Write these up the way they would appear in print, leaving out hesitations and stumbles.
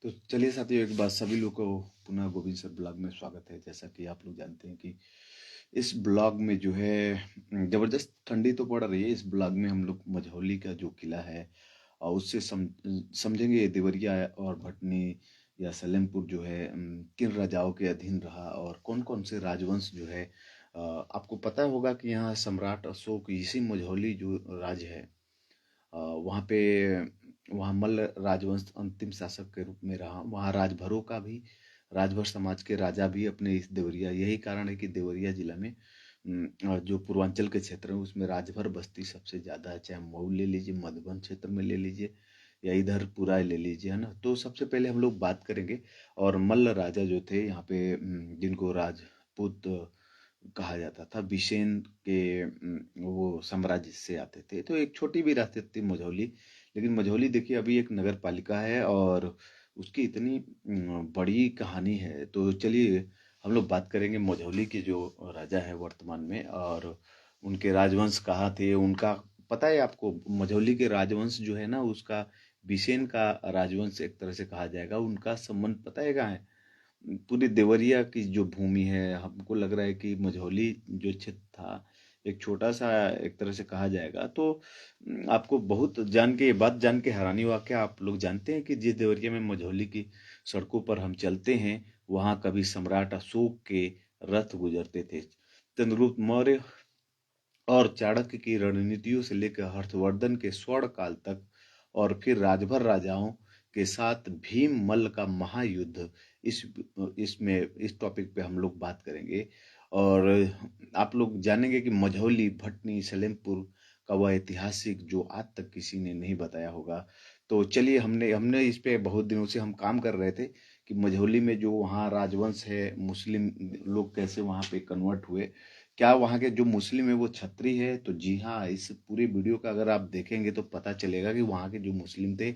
तो चलिए साथियों, एक बार सभी लोग को पुनः गोविंद सर ब्लॉग में स्वागत है। जैसा कि आप लोग जानते हैं कि इस ब्लॉग में जो है जबरदस्त ठंडी तो पड़ रही है। इस ब्लॉग में हम लोग मझौली का जो किला है और उससे समझेंगे देवरिया और भटनी या सलेमपुर जो है किन राजाओं के अधीन रहा और कौन कौन से राजवंश जो है। आपको पता होगा कि यहाँ सम्राट अशोक इसी मझौली जो राज है, वहाँ पे वहाँ मल्ल राजवंश अंतिम शासक के रूप में रहा। वहाँ राजभरों का भी, राजभर समाज के राजा भी अपने इस देवरिया, यही कारण है कि देवरिया जिला में जो पूर्वांचल के क्षेत्र है उसमें राजभर बस्ती सबसे ज्यादा है। चाहे मऊ ले लीजिए, मधुबन क्षेत्र में ले लीजिए, या इधर पूरा ले लीजिए, है ना। तो सबसे पहले हम लोग बात करेंगे। और मल्ल राजा जो थे यहाँ पे, जिनको राजपूत कहा जाता था, बिशेन के वो साम्राज्य से आते थे। तो एक छोटी भी रियासत थी मझौली, लेकिन मझौली देखिए अभी एक नगर पालिका है और उसकी इतनी बड़ी कहानी है। तो चलिए हम लोग बात करेंगे मझौली के जो राजा है वर्तमान में, और उनके राजवंश कहाँ थे। उनका पता है आपको, मझौली के राजवंश जो है ना, उसका बिशेन का राजवंश एक तरह से कहा जाएगा। उनका संबंध पता है कहाँ है? पूरी देवरिया की जो भूमि है, हमको लग रहा है कि मझौली जो क्षेत्र था एक छोटा सा, एक तरह से कहा जाएगा। तो आपको बहुत जान के, ये बात जान के हैरानी हुआ, क्या आप लोग जानते हैं कि जिस देवरिया में मझौली की सड़कों पर हम चलते हैं, वहां कभी सम्राट अशोक के रथ गुजरते थे। चंद्रगुप्त मौर्य और चाणक्य की रणनीतियों से लेकर हर्षवर्धन के स्वर्ण काल तक, और फिर राजभर राजाओं के साथ भीम मल्ल का महायुद्ध, इस इसमें इस टॉपिक पे हम लोग बात करेंगे। और आप लोग जानेंगे कि मझौली, भटनी, सलेमपुर का वह ऐतिहासिक जो आज तक किसी ने नहीं बताया होगा। तो चलिए, हमने हमने इस पे बहुत दिनों से हम काम कर रहे थे कि मझौली में जो वहाँ राजवंश है, मुस्लिम लोग कैसे वहाँ पे कन्वर्ट हुए, क्या वहाँ के जो मुस्लिम है वो छत्री है। तो जी हाँ, इस पूरे वीडियो का अगर आप देखेंगे तो पता चलेगा कि वहाँ के जो मुस्लिम थे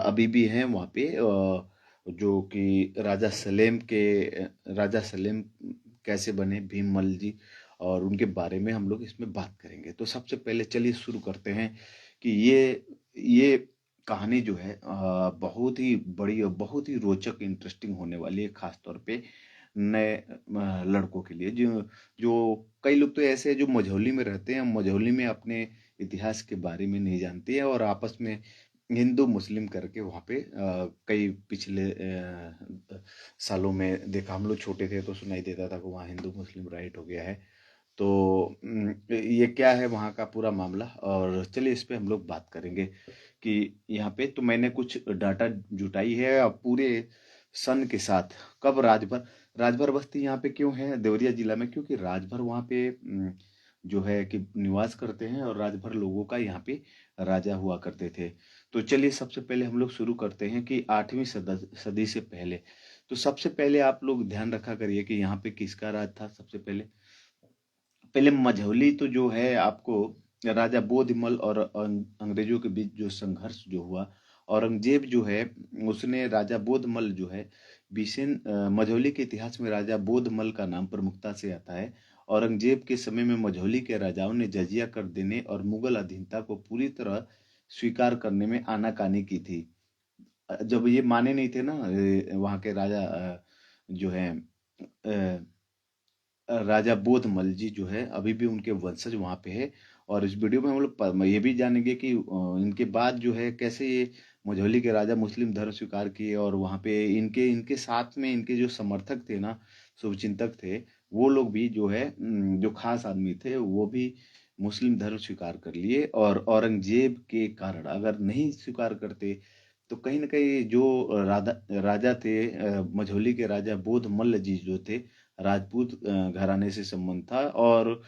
अभी भी हैं वहाँ पे। जो कि राजा सलेम कैसे बने, भीममल जी, और उनके बारे में हम लोग इसमें बात करेंगे। तो सबसे पहले चलिए शुरू करते हैं कि ये कहानी जो है बहुत ही बड़ी और बहुत ही रोचक, इंटरेस्टिंग होने वाली है, खास तौर पे नए लड़कों के लिए। जो जो कई लोग तो ऐसे हैं जो मझौली में रहते हैं, मझौली में अपने इतिहास के बारे में नहीं जानते हैं, और आपस में हिंदू मुस्लिम करके वहाँ पे कई पिछले सालों में देखा। हम लोग छोटे थे तो सुनाई देता था कि वहाँ हिंदू मुस्लिम राइट हो गया है। तो ये क्या है वहाँ का पूरा मामला, और चलिए इस पे हम लोग बात करेंगे कि यहाँ पे तो मैंने कुछ डाटा जुटाई है और पूरे सन के साथ। कब राजभर, राजभर बस्ती यहाँ पे क्यों है देवरिया जिला में? क्योंकि राजभर वहाँ पे जो है कि निवास करते हैं, और राजभर लोगों का यहाँ पे राजा हुआ करते थे। तो चलिए सबसे पहले हम लोग शुरू करते हैं कि 8वीं सदी से पहले। तो सबसे पहले आप लोग ध्यान रखा करिए कि यहाँ पे किसका राज था। सबसे पहले पहले मझौली तो जो है आपको, राजा बोधमल और अंग्रेजों के बीच जो संघर्ष जो हुआ, औरंगजेब जो है उसने, राजा बोधमल जो है, बिसेन मझौली के इतिहास में राजा बोधमल का नाम प्रमुखता से आता है। औरंगजेब के समय में मझौली के राजाओं ने जजिया कर देने और मुगल अधीनता को पूरी तरह स्वीकार करने में आनाकानी की थी। जब ये माने नहीं थे ना, वहाँ के राजा जो है राजा बोधमल जी जो है, अभी भी उनके वंशज वहां पे है। और इस वीडियो में हम लोग ये भी जानेंगे कि इनके बाद जो है कैसे ये मझौली के राजा मुस्लिम धर्म स्वीकार किए, और वहां पे इनके इनके साथ में इनके जो समर्थक थे ना, शुभचिंतक थे, वो लोग भी जो है जो खास आदमी थे वो भी मुस्लिम धर्म स्वीकार कर लिए। और औरंगजेब के कारण अगर नहीं स्वीकार करते तो कहीं ना कहीं जो राजा थे, मझौली के राजा बोध मल्ल जी जो थे, राजपूत घराने से संबंध था, और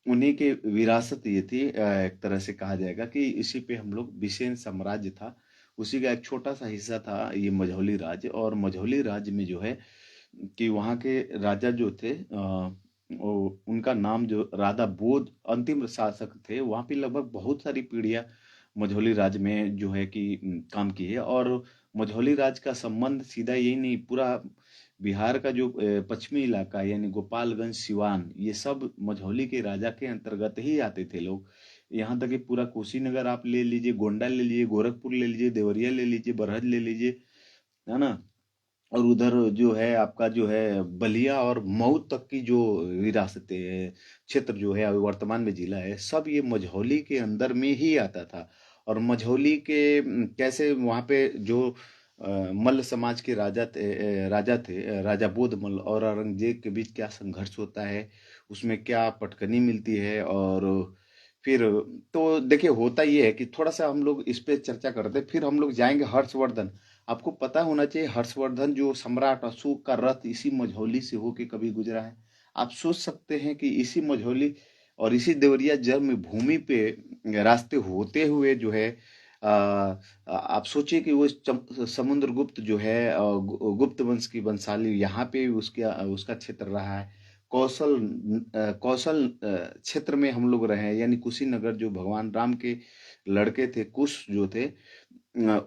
उन्हीं के विरासत ये थी। एक तरह से कहा जाएगा कि इसी पे हम लोग, बिसेन साम्राज्य था, उसी का एक छोटा सा हिस्सा था ये मझौली राज्य। और मझौली राज्य में जो है कि वहाँ के राजा जो थे, उनका नाम जो राधा बोध अंतिम शासक थे, वहाँ पे लगभग बहुत सारी पीढ़ियां मझौली राज्य में जो है कि काम की है। और मझौली राज्य का संबंध सीधा यही नहीं, पूरा बिहार का जो पश्चिमी इलाका है, यानी गोपालगंज, सिवान, ये सब मझौली के राजा के अंतर्गत ही आते थे लोग। यहाँ तक कि पूरा कुशीनगर आप ले लीजिए, गोंडा ले लीजिए, गोरखपुर ले लीजिए, देवरिया ले लीजिए, बरहज ले लीजिए, है ना। और उधर जो है आपका जो है बलिया और मऊ तक की जो विरासतें है, क्षेत्र जो है अभी वर्तमान में जिला है, सब ये मझौली के अंदर में ही आता था। और मझौली के कैसे वहाँ पे जो मल्ल समाज के राजा बोध मल्ल और औरंगजेब के बीच क्या संघर्ष होता है, उसमें क्या पटकनी मिलती है। और फिर तो देखिए होता ये है कि थोड़ा सा हम लोग इस पे चर्चा करते हैं, फिर हम लोग जाएंगे हर्षवर्धन। आपको पता होना चाहिए हर्षवर्धन जो सम्राट अशोक का रथ इसी मझौली से होके कभी गुजरा है। आप सोच सकते हैं कि इसी मझौली और इसी देवरिया जन्म भूमि पे रास्ते होते हुए जो है आप सोचिए कि वो समुद्रगुप्त जो है गुप्त वंश की वंशाली यहाँ पे उसका उसका क्षेत्र रहा है। कौशल क्षेत्र में हम लोग रहे हैं, यानी कुशीनगर जो भगवान राम के लड़के थे, कुश जो थे,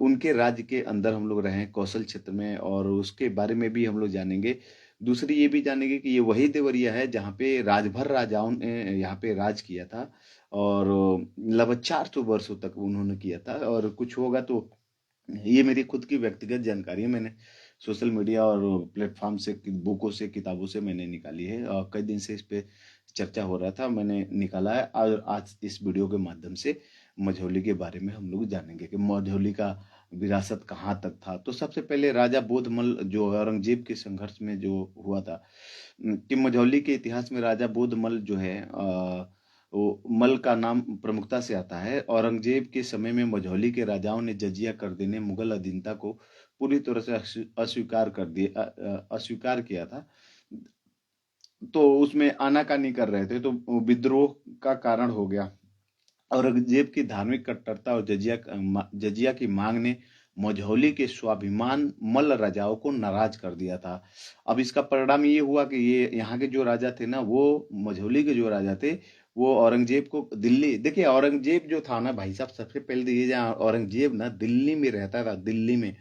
उनके राज्य के अंदर हम लोग रहे हैं कौशल क्षेत्र में, और उसके बारे में भी हम लोग जानेंगे। दूसरी ये भी जानेंगे कि ये वही देवरिया है जहाँ पे राजभर राजाओं ने यहाँ पे राज किया था, और लगभग 400 वर्षों तक उन्होंने किया था। और कुछ होगा तो ये मेरी खुद की व्यक्तिगत जानकारी है, मैंने सोशल मीडिया और प्लेटफॉर्म से बुकों से किताबों से मैंने निकाली है, और कई दिन से इस पे चर्चा हो रहा था, मैंने निकाला है। और आज इस वीडियो के माध्यम से मझौली के बारे में हम लोग जानेंगे कि मझौली का विरासत कहाँ तक था। तो सबसे पहले राजा बोधमल जो औरंगजेब के संघर्ष में जो हुआ था, कि मझौली के इतिहास में राजा बोधमल जो है वो मल का नाम प्रमुखता से आता है। औरंगजेब के समय में मझौली के राजाओं ने जजिया कर देने मुगल अधीनता को पूरी तरह से अस्वीकार किया था। तो उसमें आनाकानी कर रहे थे, तो विद्रोह का कारण हो गया। औरंगजेब की धार्मिक कट्टरता और जजिया की मांग ने मझौली के स्वाभिमान मल्ल राजाओं को नाराज कर दिया था। अब इसका परिणाम ये हुआ कि ये यहाँ के जो राजा थे ना, वो मझौली के जो राजा थे, वो औरंगजेब को दिल्ली, देखिए औरंगजेब जो था ना भाई साहब, सबसे पहले तो ये जहाँ औरंगजेब ना दिल्ली में रहता था, दिल्ली में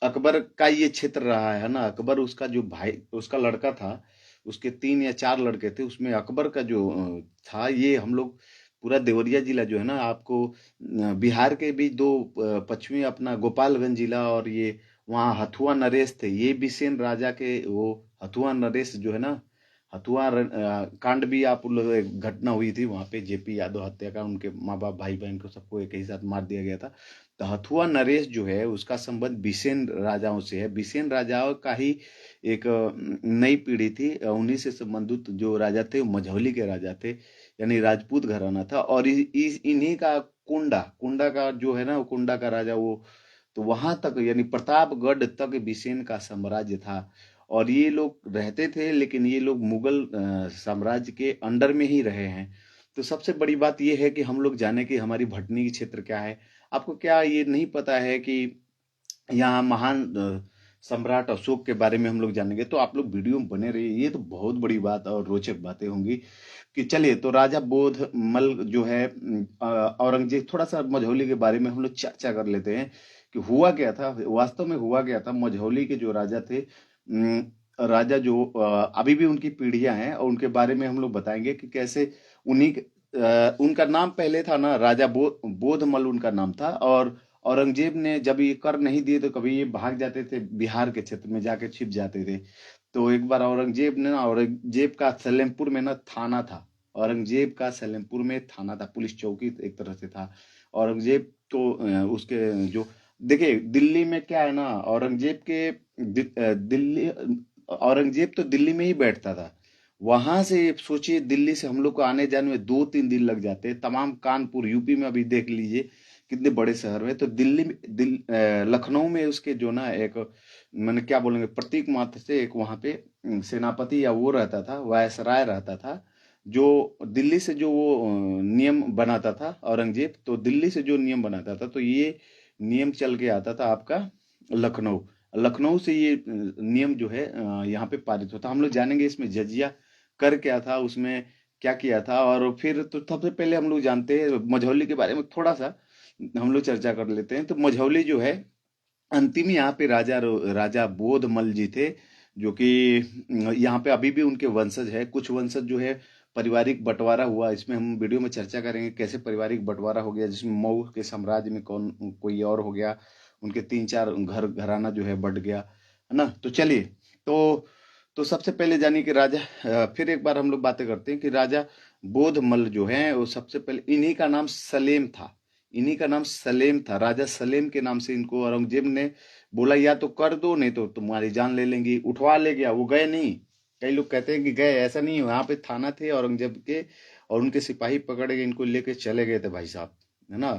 अकबर का ये क्षेत्र रहा है ना। अकबर उसका जो भाई, उसका लड़का था, उसके 3 या 4 लड़के थे, उसमें अकबर का जो था, ये हम लोग पूरा देवरिया जिला जो है ना आपको बिहार के भी दो पश्चिमी अपना गोपालगंज जिला, और ये वहाँ हथुआ नरेश थे, ये बिसेन राजा के वो हथुआ नरेश जो है ना, कांड भी आप लोग एक घटना हुई थी वहां पे, जेपी यादव हत्याकांड, उनके माँ बाप भाई बहन को सबको एक ही साथ मार दिया गया था। तो हथुआ नरेश जो है उसका संबंध बिसेन राजाओं से है। बिसेन राजाओं का ही एक नई पीढ़ी थी, उन्हीं से संबंधित जो राजा थे वो मझौली के राजा थे, यानी राजपूत घराना था। और इन्हीं का कुंडा कुंडा का जो है ना, वो कुंडा का राजा वो, तो वहां तक यानी प्रतापगढ़ तक बिसेन का साम्राज्य था। और ये लोग रहते थे, लेकिन ये लोग मुगल साम्राज्य के अंडर में ही रहे हैं। तो सबसे बड़ी बात ये है कि हम लोग जाने कि हमारी भटनी की क्षेत्र क्या है। आपको क्या ये नहीं पता है कि यहाँ महान सम्राट अशोक के बारे में हम लोग जानेंगे, तो आप लोग वीडियो में बने रहिए, ये तो बहुत बड़ी बात और रोचक बातें होंगी। कि चलिए, तो राजा बोध मल जो है औरंगजेब, थोड़ा सा मझौली के बारे में हम लोग चर्चा कर लेते हैं कि हुआ क्या था वास्तव में, हुआ क्या था। मझौली के जो राजा थे, राजा जो अभी भी उनकी पीढ़ियां हैं, और उनके बारे में हम लोग बताएंगे कि कैसे उनका नाम पहले था ना राजा बोधमल उनका नाम था। और औरंगजेब ने जब ये कर नहीं दिए तो कभी ये भाग जाते थे, बिहार के क्षेत्र में जाके छिप जाते थे। तो एक बार औरंगजेब का सलेमपुर में ना थाना था, औरंगजेब का सलेमपुर में थाना था, पुलिस चौकी एक तरह से था। औरंगजेब तो उसके जो, देखिए दिल्ली में क्या है ना, दिल्ली, औरंगजेब तो दिल्ली में ही बैठता था। वहां से सोचिए, दिल्ली से हम लोग को आने जाने में 2-3 दिन लग जाते हैं। तमाम कानपुर यूपी में अभी देख लीजिए कितने बड़े शहर में। तो दिल्ली में लखनऊ में उसके जो ना एक, मैंने क्या बोलेंगे, प्रतीक मात्र से एक वहां पे सेनापति या वो रहता था, वायसराय रहता था, जो दिल्ली से जो वो नियम बनाता था औरंगजेब, तो दिल्ली से जो नियम बनाता था, तो ये नियम चल के आता था आपका लखनऊ। लखनऊ से ये नियम जो है यहाँ पे पारित होता। हम लोग जानेंगे इसमें जजिया कर क्या था, उसमें क्या किया था। और फिर तो सबसे पहले हम लोग जानते हैं मझौली के बारे में, थोड़ा सा हम लोग चर्चा कर लेते हैं। तो मझौली जो है, अंतिम यहाँ पे राजा बोधमल जी थे, जो कि यहाँ पे अभी भी उनके वंशज है। कुछ वंशज जो है पारिवारिक बंटवारा हुआ, इसमें हम वीडियो में चर्चा करेंगे कैसे पारिवारिक बंटवारा हो गया, जिसमें मऊ के साम्राज्य में कौन कोई और हो गया, उनके 3-4 घराना जो है बढ़ गया, है ना। तो चलिए, तो सबसे पहले जानिए कि राजा, फिर एक बार हम लोग बातें करते हैं कि राजा बोधमल्ल जो है वो सबसे पहले, इन्हीं का नाम सलेम था, इन्हीं का नाम सलेम था। राजा सलेम के नाम से इनको औरंगजेब ने बोला या तो कर दो, नहीं तो तुम्हारी जान ले लेंगे। उठवा ले गया, वो गए नहीं। कई लोग कहते हैं कि गए, ऐसा नहीं, वहां पे थाना थे औरंगजेब के, और उनके सिपाही पकड़ के इनको लेके चले गए थे भाई साहब, है ना,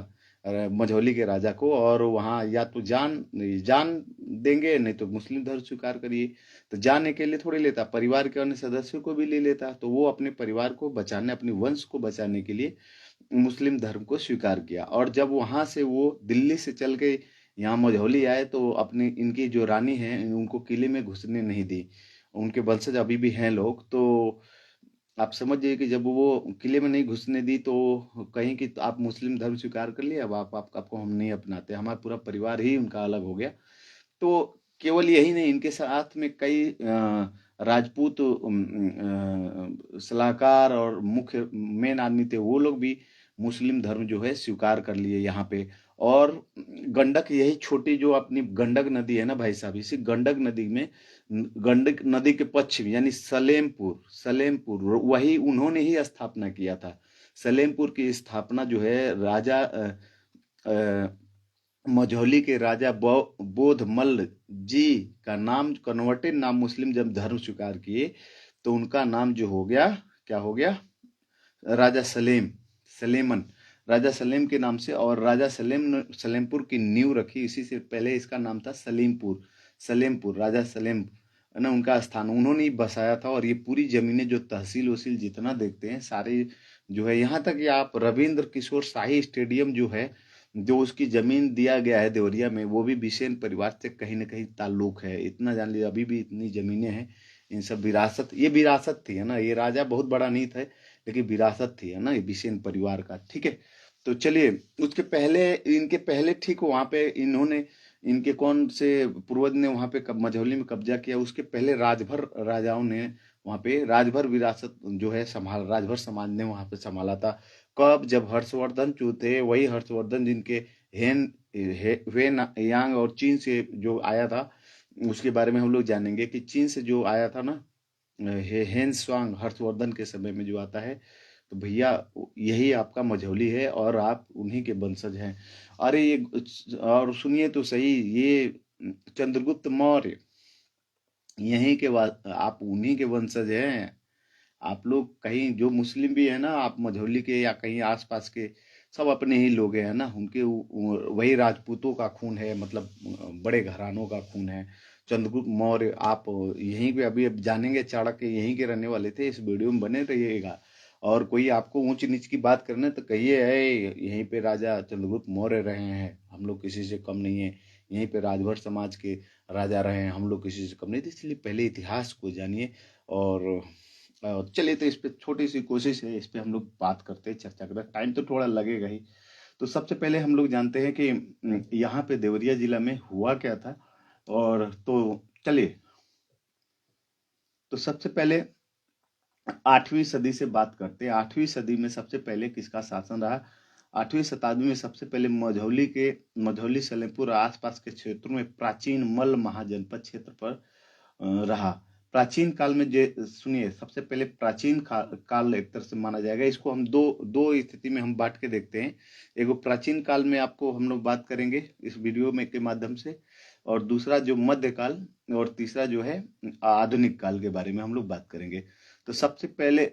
मझौली के राजा को। और वहां या तो जान जान देंगे, नहीं तो मुस्लिम धर्म स्वीकार करिए। तो जान अकेले थोड़ी लेता, परिवार के अन्य सदस्यों को भी ले लेता। तो वो अपने परिवार को बचाने, अपने वंश को बचाने के लिए मुस्लिम धर्म को स्वीकार किया। और जब वहां से वो दिल्ली से चल के यहाँ मझौली आए, तो अपनी इनकी जो रानी है उनको किले में घुसने नहीं दी। उनके वंशज अभी भी हैं लोग। तो आप समझ जाइए कि जब वो किले में नहीं घुसने दी, तो कहीं कि तो आप मुस्लिम धर्म स्वीकार कर लिया, अब आपको हम नहीं अपनाते, हमारा पूरा परिवार ही उनका अलग हो गया। तो केवल यही नहीं, इनके साथ में कई राजपूत सलाहकार और मुख्य मेन आदमी थे, वो लोग भी मुस्लिम धर्म जो है स्वीकार कर लिए यहाँ पे। और गंडक, यही छोटी जो अपनी गंडक नदी है ना भाई साहब, इसी गंडक नदी में, गंडक नदी के पश्चिम यानी सलेमपुर, सलेमपुर वही उन्होंने ही स्थापना किया था। सलेमपुर की स्थापना जो है राजा मझौली के राजा बोधमल्ल जी का नाम, कन्वर्टेड नाम, मुस्लिम जब धर्म स्वीकार किए तो उनका नाम जो हो गया, क्या हो गया, राजा सलेम, सलेमन, राजा सलेम के नाम से। और राजा सलेम ने सलेमपुर की नींव रखी, इसी से पहले इसका नाम था सलीमपुर, सलेमपुर, राजा सलेम, है ना, उनका स्थान उन्होंने ही बसाया था। और ये पूरी जमीनें जो तहसील वसील जितना देखते हैं सारे जो है, यहाँ तक कि आप रविंद्र किशोर शाही स्टेडियम जो है, जो उसकी जमीन दिया गया है देवरिया में, वो भी बिसेन परिवार से कहीं ना कहीं ताल्लुक है। इतना जान लीजिए, अभी भी इतनी जमीनें हैं, इन सब विरासत, ये विरासत थी, है ना। ये राजा बहुत बड़ा नहीं था, लेकिन विरासत थी, है ना, ये बिसेन परिवार का। ठीक है, तो चलिए, उसके पहले, इनके पहले ठीक वहां पे इन्होंने, इनके कौन से पूर्वज ने वहां पे मझौली में कब्जा किया, उसके पहले राजभर राजाओं ने वहां पे राजभर विरासत जो है संभाल, राजभर समाज ने वहां पे संभाला था। कब, जब हर्षवर्धन जो थे, वही हर्षवर्धन जिनके वेन यांग और चीन से जो आया था, उसके बारे में हम लोग जानेंगे कि चीन से जो आया था ना, हेन स्वांग, हर्षवर्धन के समय में जो आता है, तो भैया यही आपका मझौली है और आप उन्हीं के वंशज हैं। अरे ये, और सुनिए तो सही, ये चंद्रगुप्त मौर्य यहीं के आप उन्हीं के वंशज हैं। आप लोग कहीं जो मुस्लिम भी है ना, आप मझौली के या कहीं आसपास के, सब अपने ही लोग हैं ना, उनके वही राजपूतों का खून है, मतलब बड़े घरानों का खून है। चंद्रगुप्त मौर्य, आप यहीं पे अभी अब जानेंगे, चाणक्य यहीं के रहने वाले थे। इस वीडियो में बने रहिएगा। और कोई आपको ऊंच नीच की बात करना तो कहिए, है यहीं पे राजा चंद्रगुप्त मौर्य रहे हैं, हम लोग किसी से कम नहीं है। यहीं पे राजभर समाज के राजा रहे हैं, हम लोग किसी से कम नहीं थे। इसलिए पहले इतिहास को जानिए। और चलिए, तो इस पे छोटी सी कोशिश है, इस पे हम लोग बात करते हैं, चर्चा करते हैं, टाइम तो थोड़ा लगेगा ही। तो सबसे पहले हम लोग जानते हैं कि यहाँ पे देवरिया जिला में हुआ क्या था। और तो चलिए, तो सबसे पहले 8वीं सदी से बात करते हैं। 8वीं सदी में सबसे पहले किसका शासन रहा? 8वीं शताब्दी में सबसे पहले मझौली सलेमपुर आसपास के क्षेत्रों में प्राचीन मल्ल महाजनपद क्षेत्र पर रहा। प्राचीन काल में, जो सुनिए, सबसे पहले प्राचीन काल एक तरह से माना जाएगा। इसको हम दो दो स्थिति में हम बांट के देखते हैं। एगो प्राचीन काल में आपको हम लोग बात करेंगे इस वीडियो में के माध्यम से, और दूसरा जो मध्यकाल, और तीसरा जो है आधुनिक काल के बारे में हम लोग बात करेंगे। तो सबसे पहले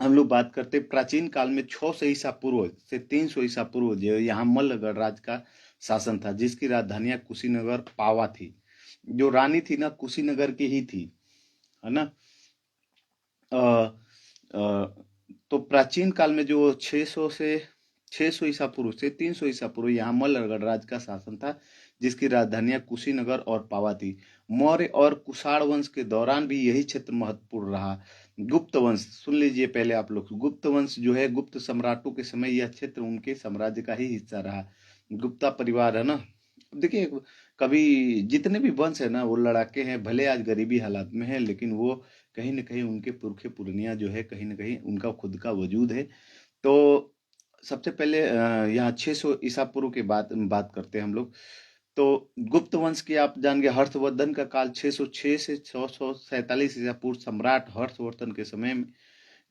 हम लोग बात करते हैं प्राचीन काल में 600 ईसा पूर्व से 300 ईसा पूर्व जो यहाँ मल्लगढ़ राज का शासन था, जिसकी राजधानियां कुशीनगर, पावा थी। जो रानी थी ना, कुशीनगर की ही थी, है ना। अ, अ, तो प्राचीन काल में जो 600 ईसा पूर्व से 300 ईसा पूर्व यहाँ मल्लगढ़ राज का शासन था, जिसकी राजधानियां कुशीनगर और पावा थी। मौर्य और कुषाण वंश के दौरान भी यही क्षेत्र महत्वपूर्ण रहा। गुप्त वंश, सुन लीजिए पहले आप लोग, गुप्त वंश जो है, गुप्त सम्राटों के समय यह क्षेत्र उनके साम्राज्य का ही हिस्सा रहा। गुप्ता परिवार, है ना। देखिए, कभी जितने भी वंश है ना, वो लड़ाके हैं, भले आज गरीबी हालात में है, लेकिन वो कहीं ना कहीं उनके पुरखे पुरनिया जो है, कहीं ना कहीं उनका खुद का वजूद है। तो सबसे पहले यहाँ 600 ईसा पूर्व की बात करते हैं हम लोग। तो गुप्त वंश की आप जान गए, हर्षवर्धन का काल 606 से 647 ईसा पूर्व। सम्राट हर्षवर्धन के समय में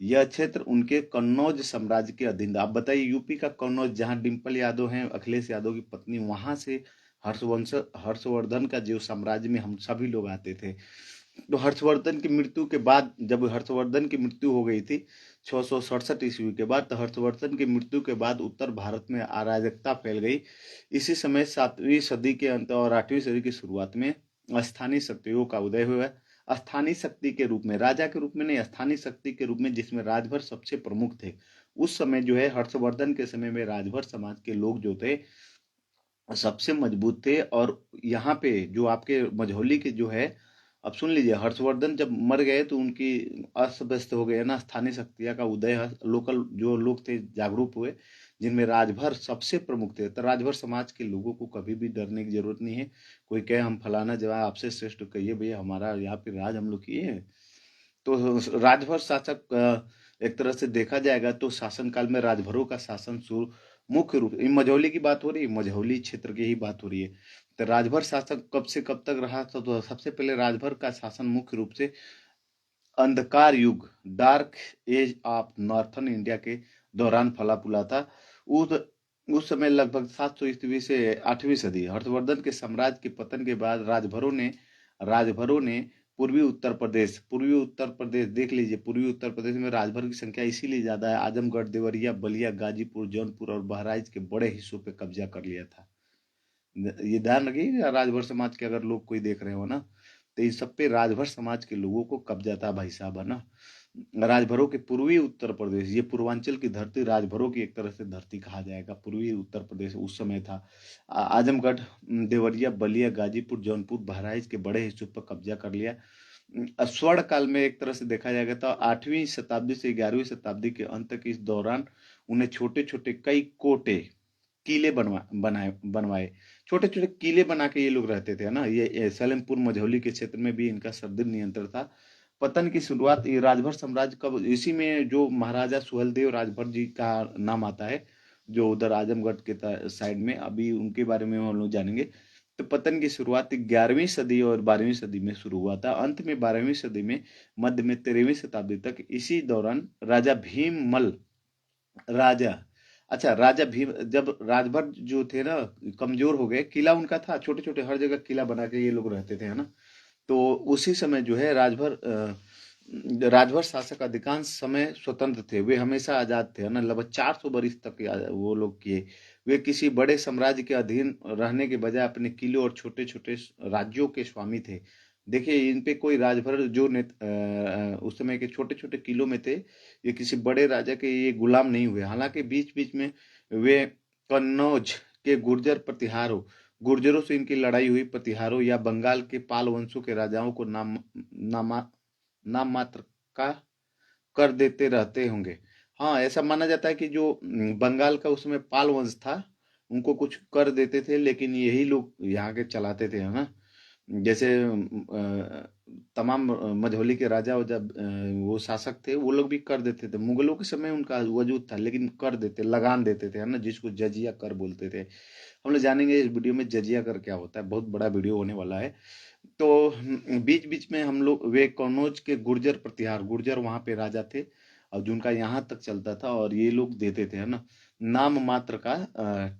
यह क्षेत्र उनके कन्नौज साम्राज्य के अधीन था। आप बताइए, यूपी का कन्नौज, जहाँ डिम्पल यादव हैं, अखिलेश यादव की पत्नी, वहां से हर्षवर्धन का जो साम्राज्य में हम सभी लोग आते थे। तो हर्षवर्धन की मृत्यु के बाद, जब हर्षवर्धन की मृत्यु हो गई थी 667 ईस्वी के बाद, तो हर्षवर्धन की मृत्यु के बाद उत्तर भारत में अराजकता फैल गई। इसी समय 7वीं सदी के अंत और 8वीं सदी की शुरुआत में स्थानीय शक्तियों का उदय हुआ। स्थानीय शक्ति के रूप में, राजा के रूप में नहीं, स्थानीय शक्ति के रूप में, जिसमें राजभर सबसे प्रमुख थे। उस समय जो है हर्षवर्धन के समय में राजभर समाज के लोग जो थे सबसे मजबूत थे। और यहाँ पे जो आपके मझौली के जो है, अब सुन लीजिए, हर्षवर्धन जब मर गए तो उनकी अस्त व्यस्त हो गए ना, स्थानीय शक्तियां का उदय है। लोकल जो लोग थे जागरूक हुए, जिनमें राजभर सबसे प्रमुख थे। तो राजभर समाज के लोगों को कभी भी डरने की जरूरत नहीं है। कोई कहे हम फलाना जगह आपसे श्रेष्ठ, कहिए भैया हमारा यहाँ पे राज हम लोग किए हैं। तो राजभर शासक, एक तरह से देखा जाएगा तो शासन काल में राजभरों का शासन शुरू, मुख्य रूप, मझौली की बात हो रही है, मझौली क्षेत्र की ही बात हो रही है। तो राजभर शासक कब से कब तक रहा था? तो सबसे पहले राजभर का शासन मुख्य रूप से अंधकार युग, dark age of northern India के दौरान फला फूला था। उस उस समय लगभग 700 ईस्वी से 8वीं सदी, हर्षवर्धन के साम्राज्य के पतन के बाद राजभरों ने पूर्वी उत्तर प्रदेश देख लीजिए। पूर्वी उत्तर प्रदेश में राजभर की संख्या इसीलिए ज्यादा है, आजमगढ़, देवरिया, बलिया, गाजीपुर, जौनपुर और बहराइच के बड़े हिस्सों पे कब्जा कर लिया था। ये ध्यान रखिएगा, राजभर समाज के अगर लोग कोई देख रहे हो ना, तो इन सब पे राजभर समाज के लोगों को कब्जा था भाई साहब, है ना। राजभरों के पूर्वी उत्तर प्रदेश, ये पूर्वांचल की धरती राजभरों की एक तरह से धरती कहा जाएगा। पूर्वी उत्तर प्रदेश उस समय था। आजमगढ़, देवरिया, बलिया, गाजीपुर, जौनपुर, बहराइच के बड़े हिस्सों पर कब्जा कर लिया। स्वर्ण काल में एक तरह से देखा जाएगा तो 8वीं शताब्दी से 11वीं शताब्दी के अंत तक, इस दौरान उन्हें छोटे छोटे कई कोटे, किले बनवाए। छोटे छोटे किले बना के ये लोग रहते थे, है ना। ये सलेमपुर, मझौली के क्षेत्र में भी इनका सर्दिल नियंत्रण था। पतन की शुरुआत, ये राजभर साम्राज्य कब, इसी में जो महाराजा सुहेलदेव राजभर जी का नाम आता है, जो उधर आजमगढ़ के साइड में, अभी उनके बारे में हम लोग जानेंगे। तो पतन की शुरुआत 11वीं सदी और 12वीं सदी में शुरू हुआ था। अंत में 12वीं सदी में, मध्य में 13वीं शताब्दी तक। इसी दौरान राजा भीममल, राजा, अच्छा, राजा भीम, जब राजभर जो थे ना कमजोर हो गए, किला उनका था, छोटे छोटे हर जगह किला बना के ये लोग रहते थे, है ना। तो उसी समय जो है राजभर शासक अधिकांश समय स्वतंत्र थे, वे हमेशा आजाद थे, है ना। लगभग 400 वर्ष तक वो लोग किए। वे किसी बड़े साम्राज्य के अधीन रहने के बजाय अपने किले और छोटे छोटे राज्यों के स्वामी थे। देखिए, इन पे कोई राजभर जो उस समय के छोटे छोटे किलों में थे, ये किसी बड़े राजा के ये गुलाम नहीं हुए। हालांकि बीच बीच में वे कन्नौज के गुर्जरों से इनकी लड़ाई हुई। प्रतिहारों या बंगाल के पाल वंशों के राजाओं को नाम मात्र का कर देते रहते होंगे। हाँ, ऐसा माना जाता है कि जो बंगाल का उसमें पाल वंश था, उनको कुछ कर देते थे, लेकिन यही लोग यहाँ के चलाते थे, है ना। जैसे तमाम मझौली के राजा और जब वो शासक थे, वो लोग भी कर देते थे। मुगलों के समय उनका वजूद था, लेकिन कर देते, लगान देते थे, है ना, जिसको जजिया कर बोलते थे। हम लोग जानेंगे इस वीडियो में जजिया कर क्या होता है, बहुत बड़ा वीडियो होने वाला है। तो बीच बीच में हम लोग, वे कन्नौज के गुर्जर वहां पे राजा थे, और जिनका यहाँ तक चलता था, और ये लोग देते थे, है ना, नाम मात्र का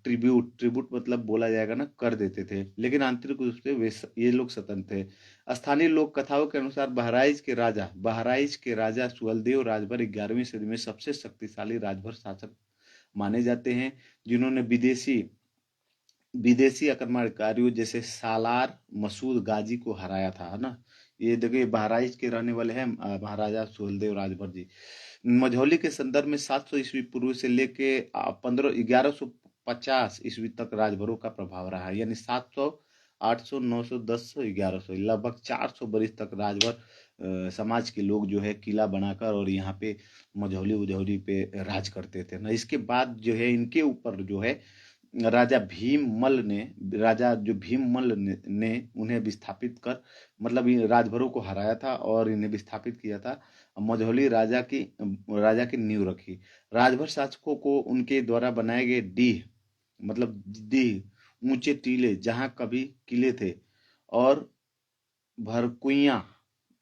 ट्रिब्यूट मतलब बोला जाएगा ना, कर देते थे, लेकिन आंतरिक रूप से ये लोग स्वतंत्र थे। स्थानीय लोक कथाओं के अनुसार बहराइच के राजा सुहेलदेव राजभर 11वीं सदी में सबसे शक्तिशाली राजभर शासक माने जाते हैं, जिन्होंने विदेशी विदेशी आक्रमणकारियों जैसे सालार मसूद गाजी को हराया था, है ना। ये देखिए, बहराइच के रहने वाले हैं महाराजा सुहेलदेव राजभर जी। मझौली के संदर्भ में 700 ईस्वी पूर्व से लेके 1150 ईस्वी तक राजभरों का प्रभाव रहा है। यानी 700, 800, 900, 1000, 1100, लगभग 400 वर्ष तक राजभर समाज के लोग जो है किला बनाकर और यहाँ पे मझौली उझौली पे राज करते थे ना। इसके बाद जो है इनके ऊपर जो है राजा भीममल ने, राजा जो भीममल ने उन्हें विस्थापित कर, मतलब इन राजभरों को हराया था और इन्हें विस्थापित किया था। मझौली राजा की नींव रखी। राजभर शासकों को उनके द्वारा बनाए गए डीह, मतलब डीह, ऊंचे टीले जहां कभी किले थे, और भरकुइयां,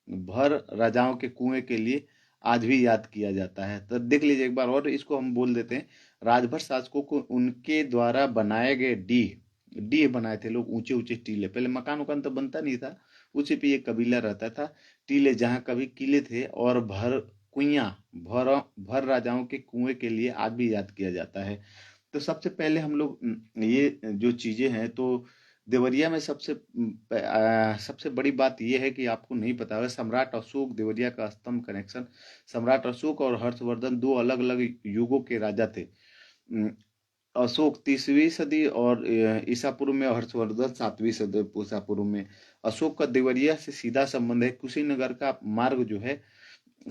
भर राजाओं के कुएं के लिए आज भी याद किया जाता है। तो देख लीजिए एक बार और, इसको हम बोल देते हैं। राजभर शासकों को उनके द्वारा बनाए गए डीह, डीह बनाए थे लोग, ऊंचे ऊंचे टीले। पहले मकान उकान तो बनता नहीं था, उसी पे एक कबीला रहता था। टीले जहां कभी किले थे, और भर कुइयां, भर भर राजाओं के कुएं के लिए आज भी याद किया जाता है। तो सबसे पहले हम लोग ये जो चीजें हैं, तो देवरिया में सबसे बड़ी बात यह है कि आपको नहीं पता है, सम्राट अशोक देवरिया का स्तंभ कनेक्शन। सम्राट अशोक और हर्षवर्धन दो अलग अलग युगों के राजा थे। अम, अशोक 30वीं सदी और ईसा पूर्व में, और हर्षवर्धन 7वीं सदी ईसा पूर्व में। अशोक का देवरिया से सीधा संबंध है। कुशीनगर का मार्ग जो है,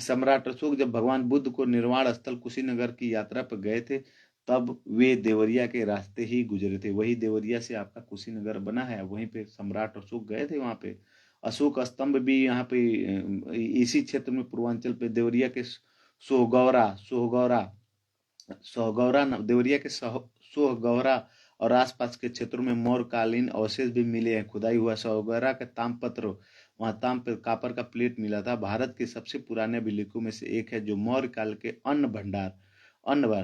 सम्राट अशोक जब भगवान बुद्ध को निर्वाण स्थल कुशीनगर की यात्रा पर गए थे, तब वे देवरिया के रास्ते ही गुजरे थे। वही देवरिया से आपका कुशीनगर बना है, वहीं पे सम्राट अशोक गए थे। वहां पे अशोक स्तंभ भी यहाँ पे इसी क्षेत्र में, पूर्वांचल पे देवरिया के सोहगौरा सोहगौरा सोहगौरा देवरिया के सोहगौरा और आसपास के क्षेत्रों में मौर्यकालीन अवशेष भी मिले हैं। खुदाई हुआ सोहगौरा का ताम्रपत्र, वहां ताम्र कापर का प्लेट मिला था। भारत के सबसे पुराने अभिलेखों में से एक है, जो मौर्य काल के अन्न भंडार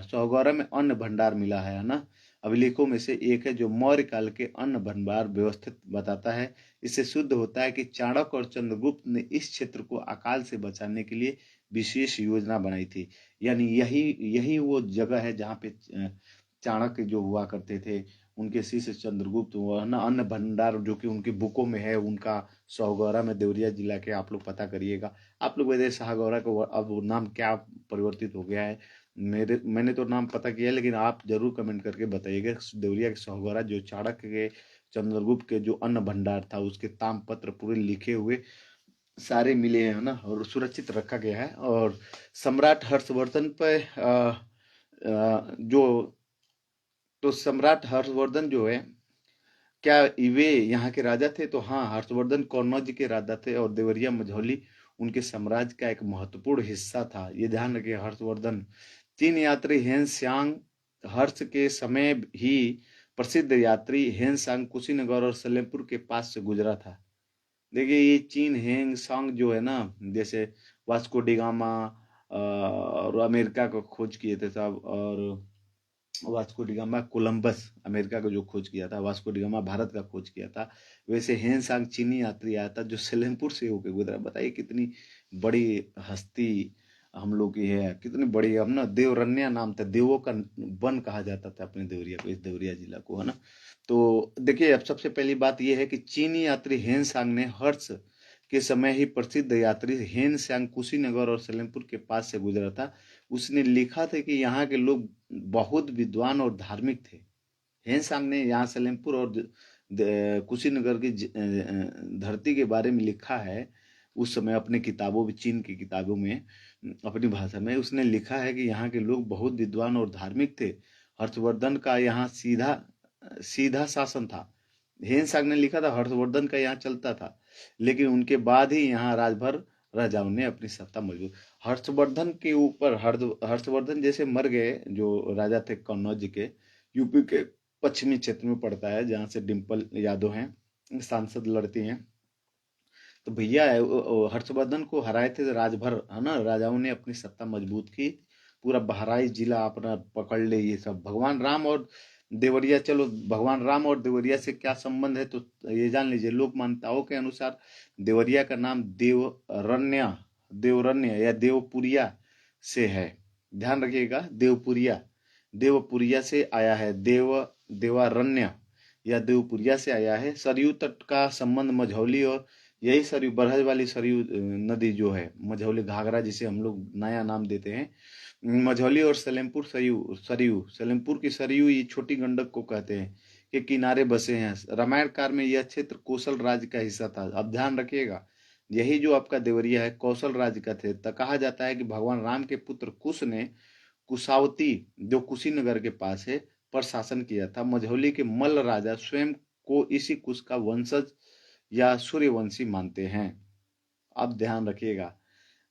सोहगौरा में अन्न भंडार मिला है ना। अभिलेखों में से एक है जो मौर्य काल के अन्न भंडार व्यवस्थित बताता है। इससे सिद्ध होता है कि चाणक्य और चंद्रगुप्त ने इस क्षेत्र को अकाल से बचाने के लिए विशेष योजना बनाई थी। यानी यही यही वो जगह है जहाँ पे चाणक्य जो हुआ करते थे, उनके शिष्य चंद्रगुप्त हुआ ना। अन्न भंडार जो कि उनकी बुकों में है, उनका सौगौरा में, देवरिया जिला के, आप लोग पता करिएगा। आप लोग वैसे शाहगौरा को अब वो नाम क्या परिवर्तित हो गया है, मैंने तो नाम पता किया है, लेकिन आप जरूर कमेंट करके बताइएगा। देवरिया के सौगौरा जो चाणक्य के, चंद्रगुप्त के जो अन्न भंडार था, उसके ताम्रपत्र पूरे लिखे हुए सारे मिले हैं ना, और सुरक्षित रखा गया है। और सम्राट हर्षवर्धन पे जो, तो सम्राट हर्षवर्धन जो है, क्या वे यहाँ के राजा थे? तो हाँ, हर्षवर्धन कन्नौज के राजा थे, और देवरिया मझौली उनके साम्राज्य का एक महत्वपूर्ण हिस्सा था। ये ध्यान रखिए। हर्षवर्धन, चीन यात्री हेन सांग, हर्ष के समय ही प्रसिद्ध यात्री हेन सांग कुशीनगर और सलेमपुर के पास से गुजरा था। देखिए ये चीन हेंग सांग जो है ना, जैसे वास्को डिगामा और अमेरिका को खोज किए थे साहब, और वास्को डिगामा कोलंबस अमेरिका को जो खोज किया था, वास्को डिगामा भारत का खोज किया था। वैसे हेन सांग चीनी यात्री आया था, जो सेलेमपुर से होकर गुजरा। बताइए कितनी बड़ी हस्ती हम लोग की है, कितनी बड़ी। हम ना देवरन्या नाम था, देवों का वन कहा जाता था अपने देवरिया को, इस देवरिया जिला को, है ना। तो देखिए, अब सबसे पहली बात यह है कि चीनी यात्री हेन सांग ने हर्ष के समय ही प्रसिद्ध यात्री हेन सांग कुशीनगर और सलेमपुर के पास से गुजरा था। उसने लिखा था कि यहाँ के लोग बहुत विद्वान और धार्मिक थे। हेन सांग ने यहाँ सलेमपुर और कुशीनगर की धरती के बारे में लिखा है। उस समय अपने किताबों में, चीन की किताबों में, अपनी भाषा में उसने लिखा है कि यहाँ के लोग बहुत विद्वान और धार्मिक थे। हर्षवर्धन का यहाँ सीधा सीधा शासन था। हेन सांग ने लिखा था हर्षवर्धन का यहाँ चलता था, लेकिन उनके बाद ही यहाँ राजभर राजाओं ने अपनी सत्ता मजबूत। हर्षवर्धन के ऊपर, हर्षवर्धन जैसे मर गए, जो राजा थे कन्नौज के, यूपी के पश्चिमी क्षेत्र में पड़ता है, जहाँ से डिम्पल यादव हैं सांसद लड़ती हैं। तो भैया हर्षवर्धन को हराए थे राजभर, है ना, राजाओं ने अपनी सत्ता मजबूत की। पूरा बहराइच जिला अपना पकड़ ले। ये सब भगवान राम और देवरिया, चलो भगवान राम और देवरिया से क्या संबंध है, तो ये जान लीजिए। लोक मान्यताओं के अनुसार देवरिया का नाम देवरन्य या देवपुरिया से है। ध्यान रखिएगा, देवपुरिया, देवपुरिया से आया है। देवारण्य या देवपुरिया से आया है। सरयू तट का संबंध मझौली और यही सरयू, बरहज वाली सरयू नदी जो है, मझौली घाघरा जिसे हम लोग नया नाम देते हैं, मझौली और सलेमपुर सरयू सरयू सलेमपुर की सरयू, ये छोटी गंडक को कहते हैं, के किनारे बसे हैं। रामायण काल में यह क्षेत्र कौशल राज्य का हिस्सा था। अब ध्यान रखिएगा, यही जो आपका देवरिया है कौशल राज्य का थे। तो कहा जाता है कि भगवान राम के पुत्र कुश ने कुशावती, जो कुशीनगर के पास है, पर शासन किया था। मझौली के मल्ल राजा स्वयं को इसी कुश का वंशज या सूर्यवंशी मानते हैं। अब ध्यान रखिएगा,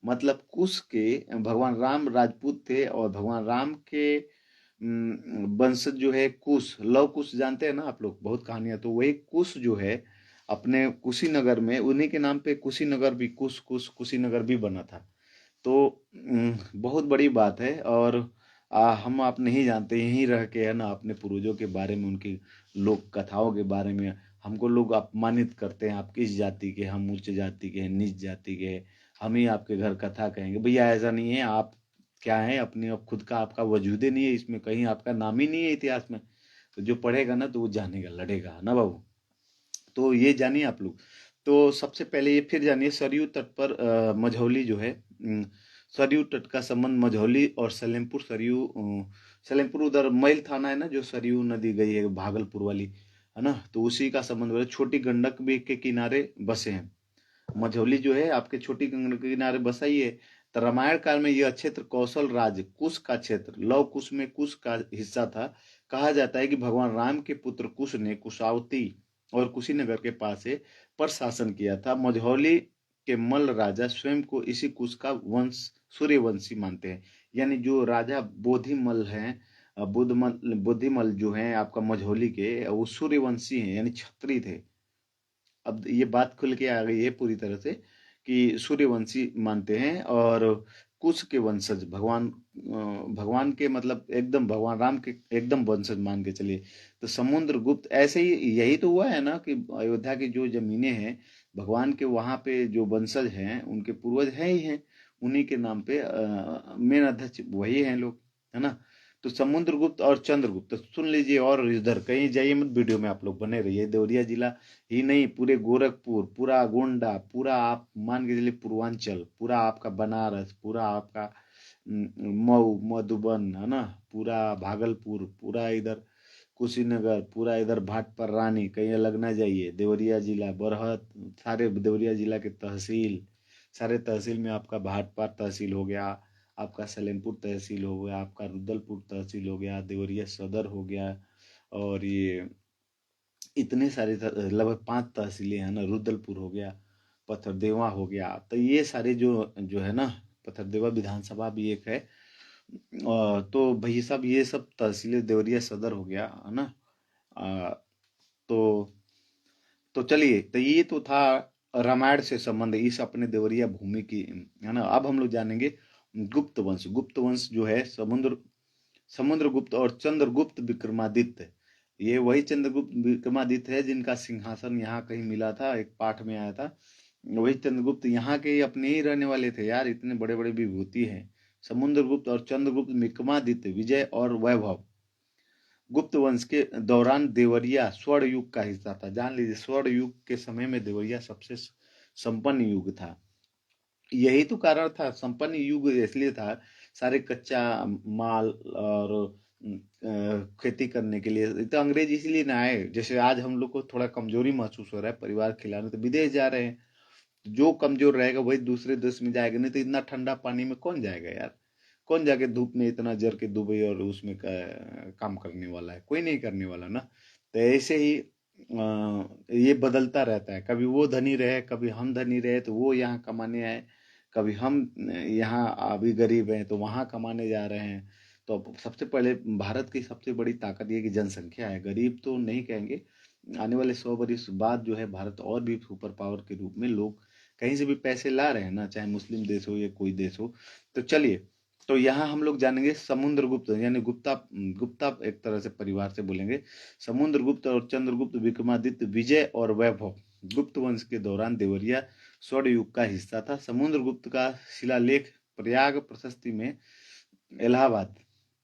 मतलब कुश के भगवान राम राजपूत थे और भगवान राम के वंशज जो है कुश, लव कुश जानते हैं ना आप लोग, बहुत कहानियां, तो वही कुश जो है अपने कुशीनगर में, उन्हीं के नाम पे कुशीनगर भी, कुशीनगर भी बना था। तो बहुत बड़ी बात है। और हम आप नहीं जानते, यहीं रह के है ना अपने पूर्वजों के बारे में, उनकी लोक कथाओं के बारे में हमको लोग अपमानित करते हैं। आप किस जाति के, हम उच्च जाति के हैं, नीच जाति के हैं, हम ही आपके घर कथा कहेंगे। भैया ऐसा नहीं है, आप क्या है, अपनी अब खुद का आपका वजूद ही नहीं है इसमें, कहीं आपका नाम ही नहीं है इतिहास में। तो जो पढ़ेगा ना तो वो जानेगा, लड़ेगा ना बाबू। तो ये जानिए आप लोग। तो सबसे पहले ये फिर जानिए, सरयू तट पर मझौली जो है, सरयू तट का संबंध मझौली और सलेमपुर, सलेमपुर उधर मैल थाना है ना, जो सरयू नदी गई है भागलपुर वाली, है ना, तो उसी का संबंध है। छोटी गंडक भी के किनारे बसे हैं। मझौली जो है आपके छोटी गंडक के किनारे बसा ही है। तो रामायण काल में यह क्षेत्र कौशल राज्य कुश का क्षेत्र, लव कुश में कुश का हिस्सा था। कहा जाता है कि भगवान राम के पुत्र कुश ने कुशावती और कुशीनगर के पास से पर शासन किया था। मझौली के मल्ल राजा स्वयं को इसी कुश का वंश सूर्यवंशी मानते हैं। यानी जो राजा बोधिमल हैं, बुद्धिमल जो हैं आपका मझौली के, वो सूर्यवंशी हैं, यानी क्षत्रिय थे। अब ये बात खुल के आ गई है पूरी तरह से कि सूर्यवंशी मानते हैं। और कुश के वंशज भगवान के, मतलब एकदम भगवान राम के एकदम वंशज मान के चलिए। तो समुद्रगुप्त ऐसे ही, यही तो हुआ है ना कि अयोध्या की जो जमीनें हैं भगवान के, वहां पे जो वंशज हैं उनके पूर्वज हैं ही हैं, उन्हीं के नाम पे मेन अध्यक्ष वही हैं लोग, है ना। तो समुद्रगुप्त और चंद्रगुप्त, तो सुन लीजिए, और इधर कहीं जाइए मत, वीडियो में आप लोग बने रहिए। देवरिया जिला ही नहीं, पूरे गोरखपुर, पूरा गोंडा, पूरा आप मान के चलिए पूर्वांचल, पूरा आपका बनारस, पूरा आपका मऊ, मधुबन, है ना, पूरा भागलपुर, पूरा इधर कुशीनगर, पूरा इधर भाट पर रानी, कहीं अलग ना जाइए, देवरिया जिला, बरहत, सारे देवरिया जिला के तहसील, सारे तहसील में आपका भाट पर तहसील हो गया, आपका सलेमपुर तहसील हो गया, आपका रुद्रपुर तहसील हो गया, देवरिया सदर हो गया, और ये इतने सारे लगभग 5 तहसीलें हैं ना, रुद्रपुर हो गया, पथरदेवा हो गया। तो ये सारे जो जो है ना, पथरदेवा विधानसभा भी एक है। तो भाई साहब ये सब तहसीलें, देवरिया सदर हो गया, है ना। अ, तो तो चलिए, तो ये तो था रामायण से संबंध इस अपने देवरिया भूमि की, है ना। अब हम लोग जानेंगे गुप्त वंश। गुप्त वंश जो है समुद्रगुप्त और चंद्रगुप्त विक्रमादित्य। ये वही चंद्रगुप्त विक्रमादित्य है जिनका सिंहासन यहाँ कहीं मिला था, एक पाठ में आया था। वही चंद्रगुप्त यहाँ के ही अपने ही रहने वाले थे यार, इतने बड़े बड़े विभूति हैं। समुद्रगुप्त और चंद्रगुप्त विक्रमादित्य विजय और वैभव। गुप्त वंश के दौरान देवरिया स्वर्ण युग का हिस्सा था। जान लीजिए, स्वर्ण युग के समय में देवरिया सबसे संपन्न युग था। यही तो कारण था, संपन्न युग इसलिए था, सारे कच्चा माल और खेती करने के लिए। तो अंग्रेज इसलिए ना आए, जैसे आज हम लोग को थोड़ा कमजोरी महसूस हो रहा है परिवार खिलाने, तो विदेश जा रहे हैं। जो कमजोर रहेगा वही दूसरे देश में जाएगा, नहीं तो इतना ठंडा पानी में कौन जाएगा यार, कौन जाके धूप में इतना जर के दुबई और उसमें काम करने वाला है, कोई नहीं करने वाला ना। तो ऐसे ही ये बदलता रहता है, कभी वो धनी रहे, कभी हम धनी रहे तो वो यहाँ कमाने आए, कभी हम यहाँ अभी गरीब हैं तो वहाँ कमाने जा रहे हैं। तो अब सबसे पहले भारत की सबसे बड़ी ताकत ये कि जनसंख्या है, गरीब तो नहीं कहेंगे। आने वाले 100 वर्ष बाद जो है भारत और भी सुपर पावर के रूप में, लोग कहीं से भी पैसे ला रहे हैं ना, चाहे मुस्लिम देश हो या कोई देश हो। तो चलिए, तो यहाँ हम लोग जानेंगे समुद्रगुप्त, यानी गुप्ता, गुप्ता एक तरह से परिवार से बोलेंगे। समुद्रगुप्त और चंद्रगुप्त विक्रमादित्य विजय और वैभव। गुप्त वंश के दौरान देवरिया स्वर्ण युग का हिस्सा था। समुद्रगुप्त का शिलालेख प्रयाग प्रशस्ति में, इलाहाबाद,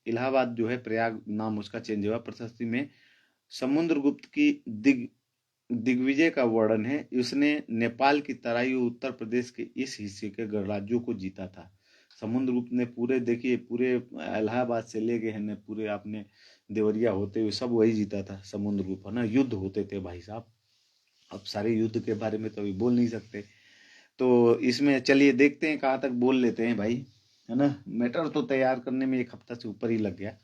इलाहाबाद जो है प्रयाग नाम उसका चेंज हुआ, प्रशस्ति में समुद्रगुप्त की दिग्विजय का वर्णन है। उसने नेपाल की तराई और उत्तर प्रदेश के इस हिस्से के गणराज्यों को जीता था। समुद्रगुप्त ने पूरे, देखिए पूरे इलाहाबाद से लेके है ना, पूरे आपने देवरिया होते हुए सब वही जीता था समुद्रगुप्त, है ना। युद्ध होते थे भाई साहब, अब सारे युद्ध के बारे में तो अभी बोल नहीं सकते। तो इसमें चलिए देखते हैं कहाँ तक बोल लेते हैं भाई, है ना। मैटर तो तैयार करने में 1 हफ्ता से ऊपर ही लग गया।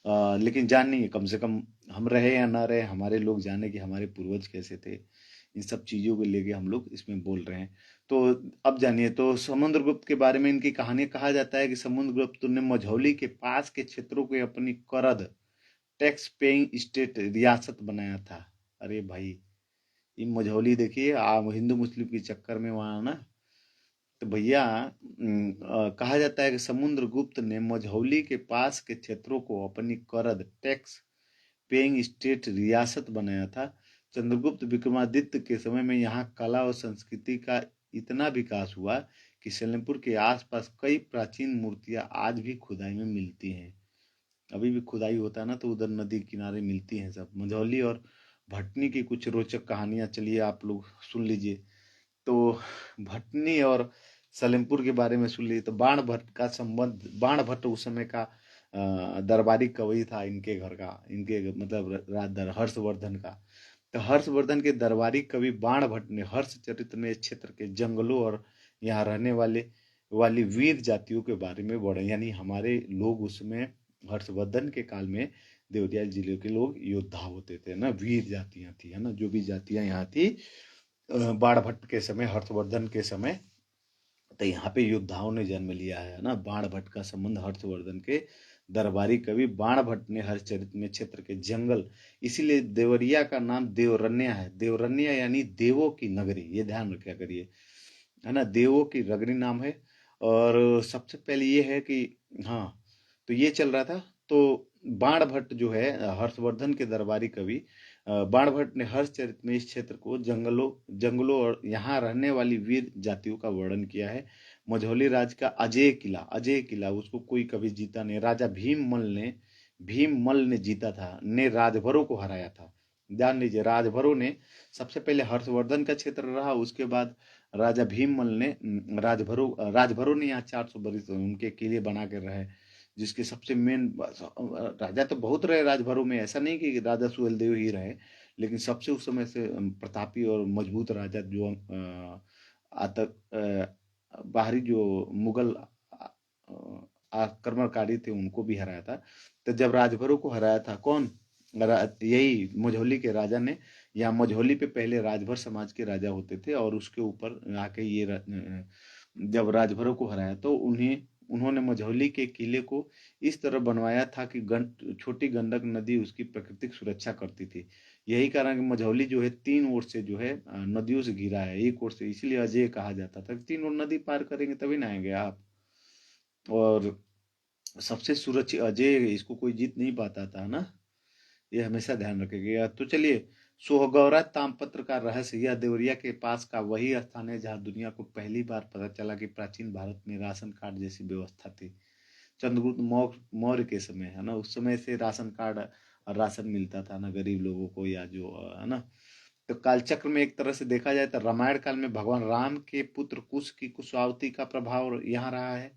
लेकिन जानिए, कम से कम हम रहे या ना रहे, हमारे लोग जाने कि हमारे पूर्वज कैसे थे। इन सब चीजों को लेके हम लोग इसमें बोल रहे हैं। तो अब जानिए, तो समुद्रगुप्त के बारे में इनकी कहानी कहा जाता है कि समुद्रगुप्त ने मझौली के पास के क्षेत्रों को अपनी करद टैक्स पेइंग स्टेट रियासत बनाया था। अरे भाई, ये मझौली देखिए, हिंदू मुस्लिम के चक्कर में वहां ना, तो भैया कहा जाता है कि समुद्रगुप्त ने मझौली के पास के क्षेत्रों को अपनी करद टैक्स पेइंग स्टेट रियासत बनाया था। चंद्रगुप्त विक्रमादित्य के समय में यहाँ कला और संस्कृति का इतना विकास हुआ कि सलेमपुर के आसपास कई प्राचीन मूर्तियां आज भी खुदाई में मिलती हैं। अभी भी खुदाई होता है ना, तो उधर नदी किनारे मिलती हैं सब। मझौली और भटनी की कुछ रोचक कहानियां, चलिए आप लोग सुन लीजिए। तो भटनी और सलेमपुर के बारे में सुन लीजिए। तो बाण भट्ट का संबंध, बाण भट्ट उस समय का दरबारी कवि था इनके घर का, इनके मतलब हर्षवर्धन का। तो हर्षवर्धन के दरबारी कवि बाण भट्ट ने हर्षचरित में इस क्षेत्र के जंगलों और यहाँ रहने वाली वीर जातियों के बारे में वर्णन, यानी हमारे लोग उसमें हर्षवर्धन के काल में देवरिया जिले के लोग योद्धा होते थे ना, वीर जातियां थी, है ना, जो भी जातियां यहाँ थी बाणभट्ट के समय, हर्षवर्धन के समय, तो यहाँ पे योद्धाओं ने जन्म लिया है ना। बाणभट्ट का संबंध हर्षवर्धन के दरबारी कवि बाणभट्ट ने हर्षचरित में क्षेत्र के जंगल, इसीलिए देवरिया का नाम देवरन्या है। देवरन्या यानी देवों की नगरी, ये ध्यान रखा करिए, है ना, देवों की नगरी नाम है। और सबसे पहले ये है कि हाँ, तो ये चल रहा था। तो बाणभट्ट जो है हर्षवर्धन के दरबारी कवि बाणभट्ट ने हर्षचरित में इस क्षेत्र को जंगलों जंगलों और यहाँ रहने वाली वीर जातियों का वर्णन किया है। मझौली राज का अजय किला उसको कोई कभी जीता नहीं। राजा भीममल ने जीता था, ने राजभरों को हराया था। ध्यान लीजिए, राजभरों ने सबसे पहले हर्षवर्धन का क्षेत्र रहा, उसके बाद राजा भीममल ने राजभरों ने यहाँ 400 बरस उनके किले बना के रहे, जिसके सबसे मेन राजा तो बहुत रहे राजभरों में, ऐसा नहीं कि राजा सुहेलदेव ही रहे, लेकिन सबसे उस समय से प्रतापी और मजबूत राजा जो बाहरी जो मुगल आक्रमणकारी थे उनको भी हराया था। तो जब राजभरों को हराया था कौन, यही मझौली के राजा ने। यहाँ मझौली पे पहले राजभर समाज के राजा होते थे, और उसके ऊपर आके ये जब राजभरों को हराया तो उन्होंने मझौली के किले को इस तरह बनवाया था कि छोटी गंडक नदी उसकी प्राकृतिक सुरक्षा करती थी। यही कारण कि मझौली जो है 3 ओर से जो है नदियों से घिरा है, एक ओर से, इसलिए अजय कहा जाता था। 3 ओर नदी पार करेंगे तभी ना आएंगे आप। और सबसे सुरक्षित अजय, इसको कोई जीत नहीं पाता था ना, ये हमेशा ध्यान रखेगा। तो चलिए, सोहगौरा तामपत्र का रहस्य, यह देवरिया के पास का वही स्थान है जहां दुनिया को पहली बार पता चला कि प्राचीन भारत में राशन कार्ड जैसी व्यवस्था थी। चंद्रगुप्त मौर्य के समय, है ना, उस समय से राशन कार्ड और राशन मिलता था ना गरीब लोगों को, या जो है ना। तो कालचक्र में एक तरह से देखा जाए तो रामायण काल में भगवान राम के पुत्र कुश की कुशावती का प्रभाव यहाँ रहा है,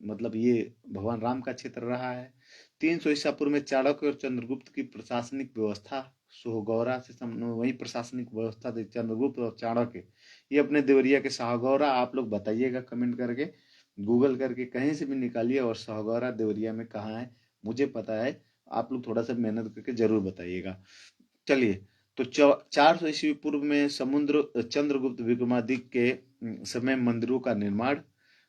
मतलब ये भगवान राम का क्षेत्र रहा है। 300 ईसा पूर्व में चाणक्य और चंद्रगुप्त की प्रशासनिक व्यवस्था, सोहगौरा से वही प्रशासनिक व्यवस्था थी, चंद्रगुप्त और चाणक्य। ये अपने देवरिया के शाहगौरा, आप लोग बताइएगा कमेंट करके, गूगल करके कहीं से भी निकालिए, और शाहगौरा देवरिया में कहाँ है मुझे पता है, आप लोग थोड़ा सा मेहनत करके जरूर बताइएगा। चलिए, तो 400 ईस्वी पूर्व में चंद्रगुप्त विक्रमादित्य के समय मंदिरों का निर्माण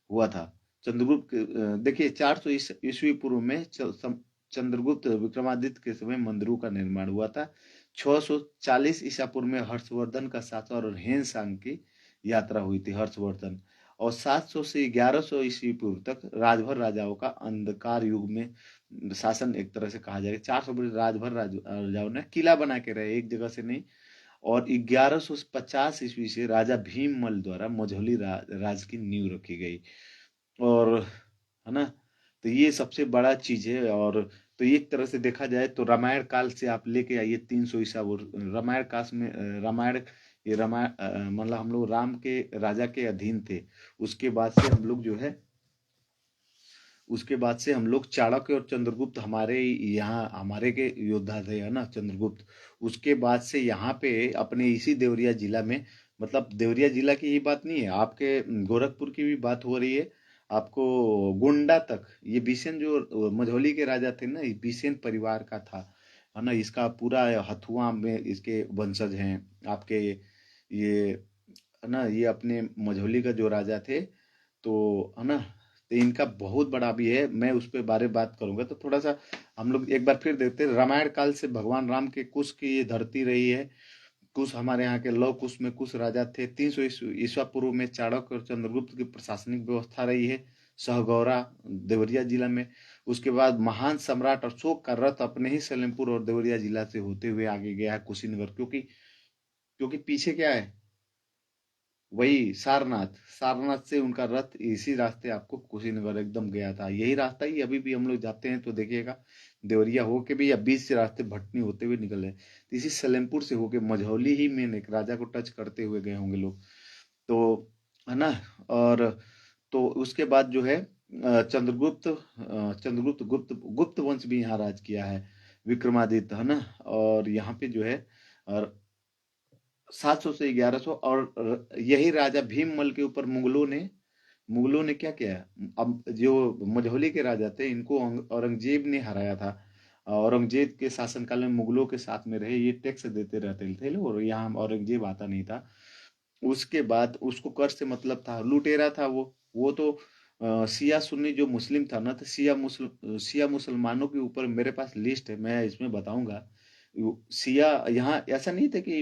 हुआ था। चंद्रगुप्त देखिए, 400 ईस्वी पूर्व में चंद्रगुप्त विक्रमादित्य के समय मंदिरों का निर्माण हुआ था। 640 ईसा पूर्व में हर्षवर्धन का शासन और हेनसांग की यात्रा हुई थी हर्षवर्धन। और 700 से 1100 ईस्वी पूर्व तक राजभर राजाओं का अंधकार युग में शासन, एक तरह से कहा जाएगा। 400 वर्ष राजभर राजाओं ने किला बना के रहे, एक जगह से नहीं। और 1150 ईस्वी से राजा भीममल द्वारा मझौली राज की नींव रखी गई। और है ना, तो ये सबसे बड़ा चीज है। और तो एक तरह से देखा जाए तो रामायण काल से आप लेके आइए 300 ईसा रामायण काल में, रामायण, ये रामायण मतलब हम लोग राम के राजा के अधीन थे। उसके बाद से हम लोग जो है, उसके बाद से हम लोग चाणक्य और चंद्रगुप्त हमारे यहाँ, हमारे के योद्धा थे, है ना, चंद्रगुप्त। उसके बाद से यहाँ पे अपने इसी देवरिया जिला में, मतलब देवरिया जिला की ही बात नहीं है, आपके गोरखपुर की भी बात हो रही है, आपको गोंडा तक, ये बिसेन जो मझौली के राजा थे ना, ये बिसेन परिवार का था, है ना। इसका पूरा हथुआ में इसके वंशज हैं आपके, ये है ना, ये अपने मझौली का जो राजा थे, तो है ना, तो इनका बहुत बड़ा भी है, मैं उस पर बारे बात करूंगा। तो थोड़ा सा हम लोग एक बार फिर देखते हैं, रामायण काल से भगवान राम के कुश की ये धरती रही है। कुश हमारे यहाँ के लव कुश में कुश राजा थे। 300 ईस्वा पूर्व में चाणक्य और चंद्रगुप्त की प्रशासनिक व्यवस्था रही है सहगौरा देवरिया जिला में। उसके बाद महान सम्राट अशोक का रथ अपने ही सलेमपुर और देवरिया जिला से होते हुए आगे गया है कुशीनगर, क्योंकि क्योंकि पीछे क्या है, वही सारनाथ, सारनाथ से उनका रथ इसी रास्ते आपको कुशीनगर एकदम गया था। यही रास्ता ही अभी भी हम लोग जाते हैं तो देखिएगा, देवरिया होके भी या बीच से रास्ते भटनी होते हुए निकल रहे हैं, तो इसी सलेमपुर से होके मझौली ही में एक राजा को टच करते हुए गए होंगे लोग, तो है ना। और तो उसके बाद जो है चंद्रगुप्त गुप्त वंश भी यहाँ राज किया है, विक्रमादित्य, है ना। और यहाँ पे जो है और 700 से 1100, और यही राजा भीममल के ऊपर मुगलों ने क्या किया, अब जो मझौली के राजा थे इनको औरंगजेब ने हराया था। औरंगजेब के शासनकाल में मुगलों के साथ में रहे, ये टैक्स देते रहते थे लोग, और यहाँ औरंगजेब आता नहीं था। उसके बाद उसको कर से मतलब था, लुटेरा था वो तो शिया सुन्नी जो मुस्लिम था ना, तो शिया मुसलमानों के ऊपर मेरे पास लिस्ट है, मैं इसमें बताऊंगा। शिया यहाँ ऐसा नहीं था कि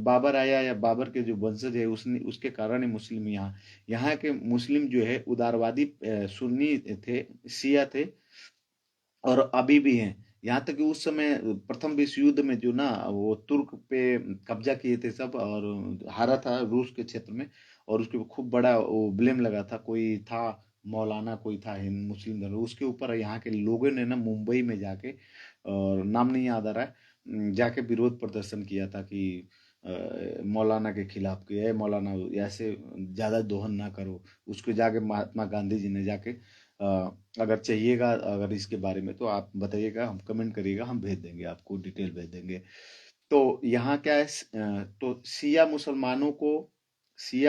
बाबर आया या बाबर के जो वंशज है उसने उसके कारण ही मुस्लिम यहाँ, यहाँ के मुस्लिम जो है उदारवादी सुन्नी थे, शिया थे, और अभी भी हैं। यहाँ तक कि उस समय प्रथम विश्व युद्ध में जो ना वो तुर्क पे कब्जा किए थे सब, और हारा था रूस के क्षेत्र में, और उसके ऊपर खूब बड़ा वो ब्लेम लगा था, कोई था मौलाना, कोई था हिंद मुस्लिम धर्म, उसके ऊपर यहाँ के लोगों ने ना मुंबई में जाके, और नाम नहीं याद आ रहा है, जाके विरोध प्रदर्शन किया था कि मौलाना के खिलाफ कि "ए मौलाना ऐसे ज्यादा दोहन ना करो"। उसको जाके महात्मा गांधी जी ने जाके अगर चाहिएगा, अगर इसके बारे में तो आप बताइएगा, हम कमेंट करिएगा, हम भेज देंगे आपको, डिटेल भेज देंगे। तो यहाँ क्या है, तो शिया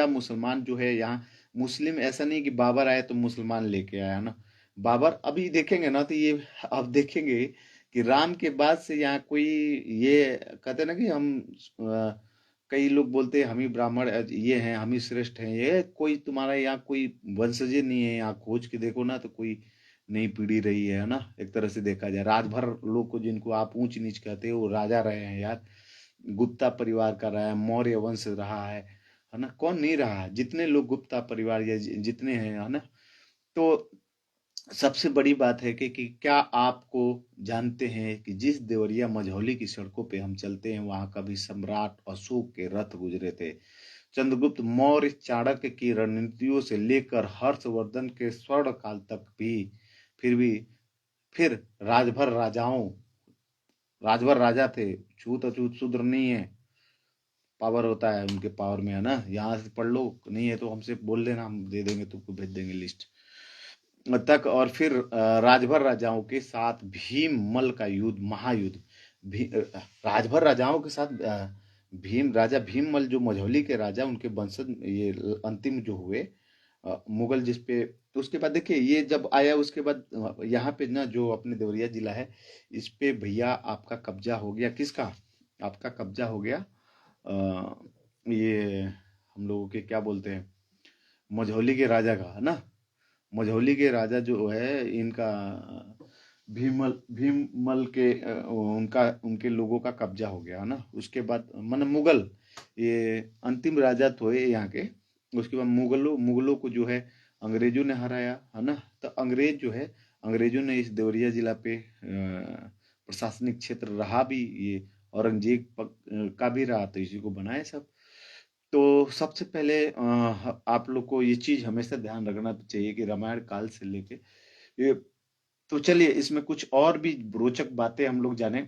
मुसलमान जो है यहाँ, मुस्लिम ऐसा नहीं कि बाबर आए तो मुसलमान लेके आया, है ना। बाबर अभी देखेंगे ना, तो ये आप देखेंगे कि राम के बाद से यहाँ कोई, ये कहते हैं ना कि हम कई लोग बोलते हैं हम ही ब्राह्मण ये हैं, हम ही श्रेष्ठ हैं, ये कोई तुम्हारा यहाँ कोई वंशज ही नहीं है। यहाँ खोज के देखो ना, तो कोई नई पीढ़ी रही है ना। एक तरह से देखा जाए, राजभर लोग को जिनको आप ऊंच नीच कहते हो वो राजा रहे हैं यार, गुप्ता परिवार का रहा है, मौर्य वंश रहा है ना। कौन नहीं रहा है, जितने लोग गुप्ता परिवार या जितने हैं, है ना। तो सबसे बड़ी बात है कि क्या आपको जानते हैं कि जिस देवरिया मझौली की सड़कों पे हम चलते हैं, वहां कभी सम्राट अशोक के रथ गुजरे थे। चंद्रगुप्त मौर्य चाणक्य की रणनीतियों से लेकर हर्षवर्धन के स्वर्ण काल तक भी, फिर भी फिर राजभर राजा थे, छूत अछूत शूद्र नहीं है। पावर होता है उनके, पावर में, है ना। यहाँ से पढ़ लो, नहीं है तो हमसे बोल देना, हम दे देंगे, तुमको भेज देंगे लिस्ट तक। और फिर राजभर राजाओं के साथ भीममल का युद्ध, महायुद्ध, राजभर राजाओं के साथ राजा भीममल जो मझौली के राजा, उनके वंशज ये अंतिम जो हुए मुगल जिस पे। तो उसके बाद देखिए ये जब आया, उसके बाद यहाँ पे ना जो अपने देवरिया जिला है, इस पे भैया आपका कब्जा हो गया, किसका, आपका कब्जा हो गया ये हम लोगों के क्या बोलते हैं, मझौली के राजा का, है ना। मझौली के राजा जो है इनका भीममल के उनका उनके लोगों का कब्जा हो गया, है ना। उसके बाद मन मुगल, ये अंतिम राजा तो है यहाँ के। उसके बाद मुगलों को जो है अंग्रेजों ने हराया, है ना। तो अंग्रेज जो है, अंग्रेजों ने इस देवरिया जिला पे प्रशासनिक क्षेत्र रहा भी, ये औरंगजेब का भी रहा, तो इसी को बनाए सब। तो सबसे पहले आप लोग को ये चीज हमेशा ध्यान रखना चाहिए कि रामायण काल से लेके ये, तो चलिए इसमें कुछ और भी रोचक बातें हम लोग जाने,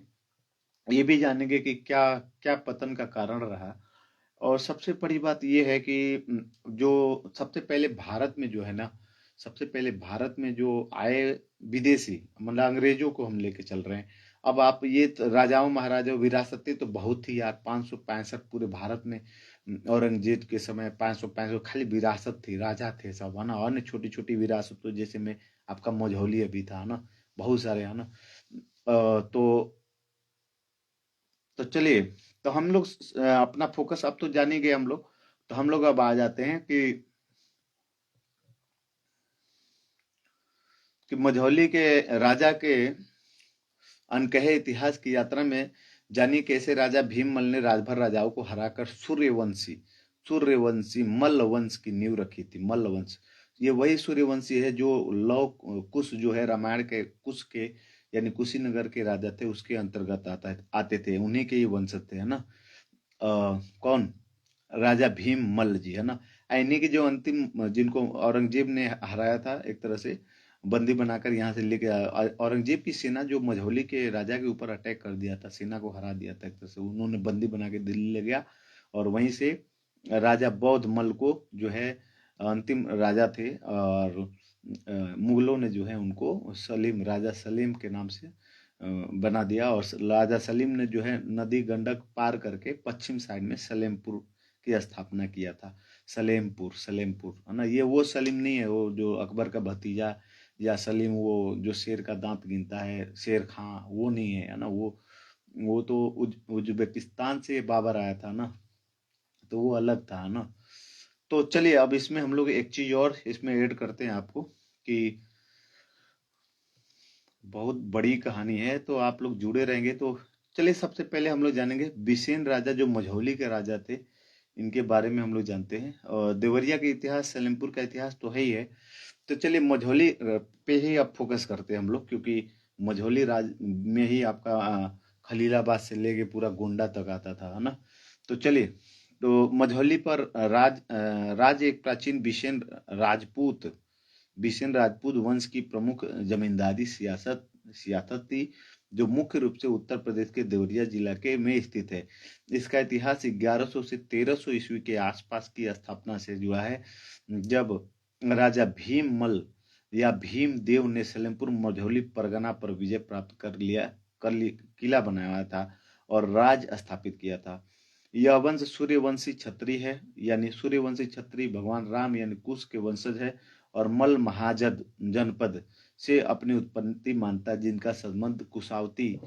ये भी जानेंगे कि क्या क्या पतन का कारण रहा। और सबसे बड़ी बात ये है कि जो सबसे पहले भारत में जो है ना, सबसे पहले भारत में जो आए विदेशी, मतलब अंग्रेजों को हम लेके चल रहे हैं। अब आप ये राजाओं महाराजाओं विरासतें तो बहुत थी यार, 565 पूरे भारत में औरंगजेब के समय 500 खाली विरासत थी, राजा थे सब, है ना। अन्य छोटी छोटी विरासत तो जैसे में आपका मझौली अभी था, है ना, बहुत सारे, है ना। तो चलिए, तो हम लोग अपना फोकस अब तो जान ही गए हम लोग। तो हम लोग अब आ जाते हैं कि मझौली के राजा के अनकहे इतिहास की यात्रा में जानिए कैसे राजा भीममल ने राजभर राजाओं को हराकर सूर्यवंशी मल्ल वंश की नींव रखी थी। मल्ल वंश, ये वही सूर्यवंशी है जो लव कुश जो है, रामायण के कुश के यानी कुशीनगर के राजा थे, उसके अंतर्गत आते थे, उन्हीं के ही वंशज थे, है ना। कौन? राजा भीम मल्ल जी, है ना। इन्हीं के जो अंतिम, जिनको औरंगजेब ने हराया था, एक तरह से बंदी बनाकर यहाँ से लेके आया। औरंगजेब की सेना जो मझौली के राजा के ऊपर अटैक कर दिया था, सेना को हरा दिया था एक तरह से, उन्होंने बंदी बना के दिल्ली ले गया। और वहीं से राजा बौद्ध मल्ल को जो है अंतिम राजा थे, और मुगलों ने जो है उनको सलीम, राजा सलीम के नाम से बना दिया। और राजा सलीम ने जो है नदी गंडक पार करके पश्चिम साइड में सलेमपुर की स्थापना किया था। सलेमपुर, है ना। ये वो सलीम नहीं है, वो जो अकबर का भतीजा, या सलीम वो जो शेर का दांत गिनता है, शेर खां, वो नहीं है ना। वो तो उज्बेकिस्तान से बाबर आया था ना, तो वो अलग था ना। तो चलिए, अब इसमें हम लोग एक चीज और इसमें ऐड करते हैं आपको, कि बहुत बड़ी कहानी है, तो आप लोग जुड़े रहेंगे। तो चलिए, सबसे पहले हम लोग जानेंगे बिसेन राजा जो मझौली के राजा थे, इनके बारे में हम लोग जानते हैं। और देवरिया का इतिहास, सलेमपुर का इतिहास तो है ही है। तो चलिए, मझौली पे ही अब फोकस करते हैं हम लोग, क्योंकि मझौली राज में ही आपका खलीलाबाद से लेके पूरा गोंडा तक आता था, है ना। तो चलिए, तो मझौली पर राज एक प्राचीन बिसेन राजपूत वंश की प्रमुख जमींदारी सियासत थी, जो मुख्य रूप से उत्तर प्रदेश के देवरिया जिला के में स्थित है। इसका इतिहास 1100 से 1300 ईस्वी के आसपास की स्थापना से जुड़ा है, जब राजा भीममल या भीमदेव ने सलेमपुर मझौली परगना पर विजय प्राप्त किला बनाया था और राज स्थापित किया था। यह वंश सूर्यवंशी क्षत्रिय है, यानी सूर्यवंशी क्षत्रिय भगवान राम यानी कुश के वंशज है, और मल महाजद जनपद से अपनी उत्पत्ति मानता है, जिनका संबंध कुशावती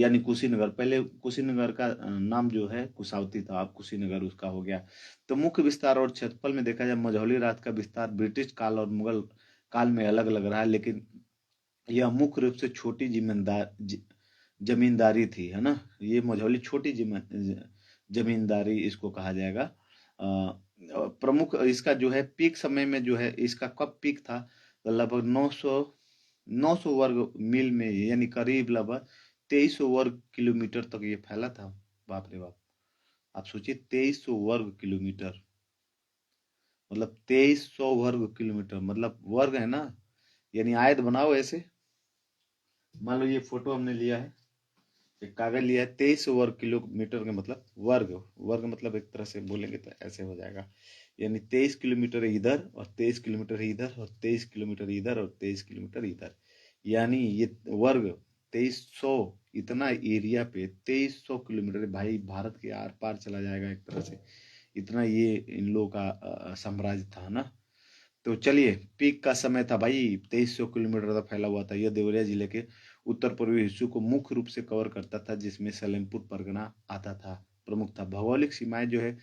यानी कुशीनगर, पहले कुशीनगर का नाम जो है कुशावती था, अब कुशीनगर उसका हो गया। तो मुख्य विस्तार और क्षेत्रफल में देखा जाए, मझौली राज का विस्तार ब्रिटिश काल और मुगल काल में अलग अलग रहा है, लेकिन यह मुख्य रूप से छोटी जमींदारी थी, है ना। ये मझौली छोटी जमींदारी इसको कहा जाएगा। प्रमुख इसका जो है पीक समय में जो है, इसका कब पीक था, तो लगभग 900 वर्ग मील में, यानी करीब लगभग 2300 वर्ग किलोमीटर तक ये फैला था। बाप रे बाप, आप सोचिए 2300 वर्ग किलोमीटर, मतलब 2300 वर्ग किलोमीटर, मतलब वर्ग है ना, यानी आयत बनाओ ऐसे। मान लो ये फोटो हमने लिया है, एक कागज लिया है, 2300 वर्ग किलोमीटर का मतलब वर्ग, मतलब एक तरह से बोलेंगे तो ऐसे हो जाएगा, यानी 23 किलोमीटर इधर और 23 किलोमीटर इधर और 23 किलोमीटर इधर और 23 किलोमीटर इधर, यानी ये वर्ग 2300, इतना एरिया पे 2300 किलोमीटर, भाई भारत के आर पार चला जाएगा एक तरह से, इतना ये इन लोगों का साम्राज्य था ना। तो चलिए, पीक का समय था भाई, 2300 किलोमीटर तक फैला हुआ था। यह देवरिया जिले के उत्तर पूर्वी हिस्सों को मुख्य रूप से कवर करता था, जिसमें सलेमपुर परगना आता था, प्रमुख था। भौगोलिक सीमाएं जो है,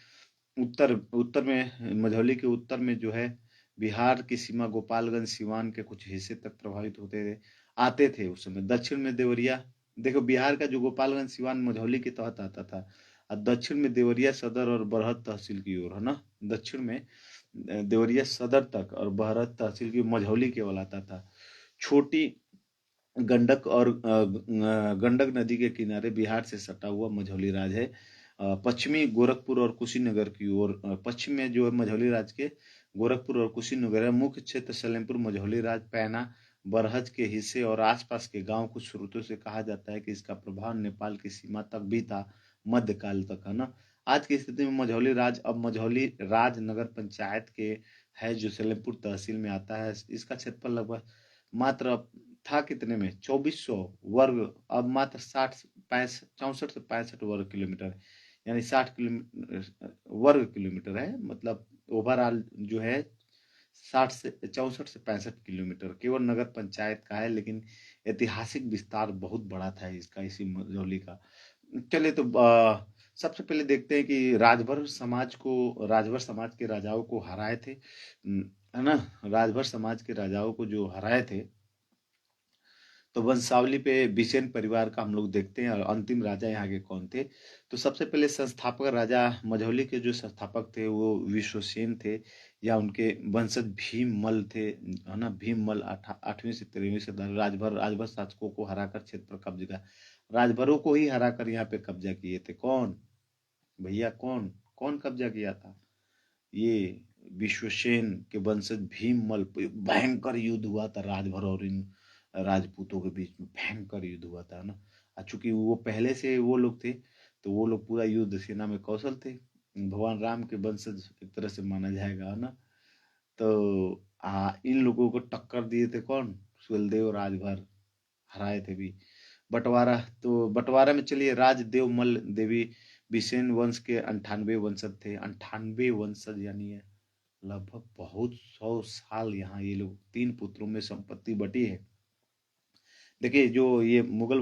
उत्तर उत्तर में मझौली के उत्तर में जो है बिहार की सीमा गोपालगंज सिवान के कुछ हिस्से तक प्रभावित होते थे, आते थे उस समय। दक्षिण में देवरिया, देखो बिहार का जो गोपालगंज सिवान मझौली के तहत आता था, और दक्षिण में देवरिया सदर और बरहत तहसील की ओर, है ना। दक्षिण में देवरिया सदर तक और बरहत तहसील की मझौली केवल आता था। छोटी गंडक और गंडक नदी के किनारे बिहार से सटा हुआ मझौली राज है। पश्चिमी गोरखपुर और कुशीनगर की ओर, पश्चिम में जो है मझौली राज के गोरखपुर और कुशीनगर है। मुख्य क्षेत्र सलेमपुर, मझौली राज, पैना, बरहज के हिस्से और आसपास के गांव। कुछ स्रोतों से कहा जाता है कि इसका प्रभाव नेपाल की सीमा तक भी था, मध्यकाल तक, है ना। आज की स्थिति में मझौली राज अब मझौली राज नगर पंचायत के है, जो सलेमपुर तहसील में आता है। इसका क्षेत्रफल लगभग मात्र था कितने में, 2400 वर्ग, अब मात्र 64 से 65 वर्ग किलोमीटर, यानी 60 वर्ग किलोमीटर है, मतलब ओवरऑल जो है 64 से 65 किलोमीटर केवल नगर पंचायत का है, लेकिन ऐतिहासिक विस्तार बहुत बड़ा था इसका, इसी मझौली का। चलिए तो सबसे पहले देखते हैं कि राजभर समाज के राजाओं को हराए थे, है ना। राजभर समाज के राजाओं को जो हराए थे, तो वंशावली पे बिसेन परिवार का हम लोग देखते हैं, और अंतिम राजा यहाँ के कौन थे। तो सबसे पहले संस्थापक राजा मझौली के जो संस्थापक थे वो विश्वसेन थे, या उनके वंशज भीममल थे, है ना। भीममल 8वीं से 13वीं शताब्दी राजभर राजभर शासकों को हराकर क्षेत्र पर कब्जा, राजभरों को ही हराकर यहाँ पे कब्जा किए थे। कौन भैया, कौन कौन कब्जा किया था? ये विश्वसेन के वंशज भीममल पे भयंकर युद्ध हुआ था राजभर और इन राजपूतों के बीच में, भयंकर युद्ध हुआ था ना। चूंकि वो पहले से वो लोग थे, तो वो लोग पूरा युद्ध सेना में कौशल थे, भगवान राम के वंशज एक तरह से माना जाएगा, है ना। तो इन लोगों को टक्कर दिए थे कौन? सुहेलदेव राजभर, हराए थे भी। बंटवारा, तो बंटवारा में चलिए राजदेव मल्ल देवी बिसेन वंश के 98 वंशज थे। 98 वंशज, यानी ये लगभग बहुत 100 साल यहाँ ये लोग, 3 पुत्रों में संपत्ति बटी है। देखिए जो ये मुगल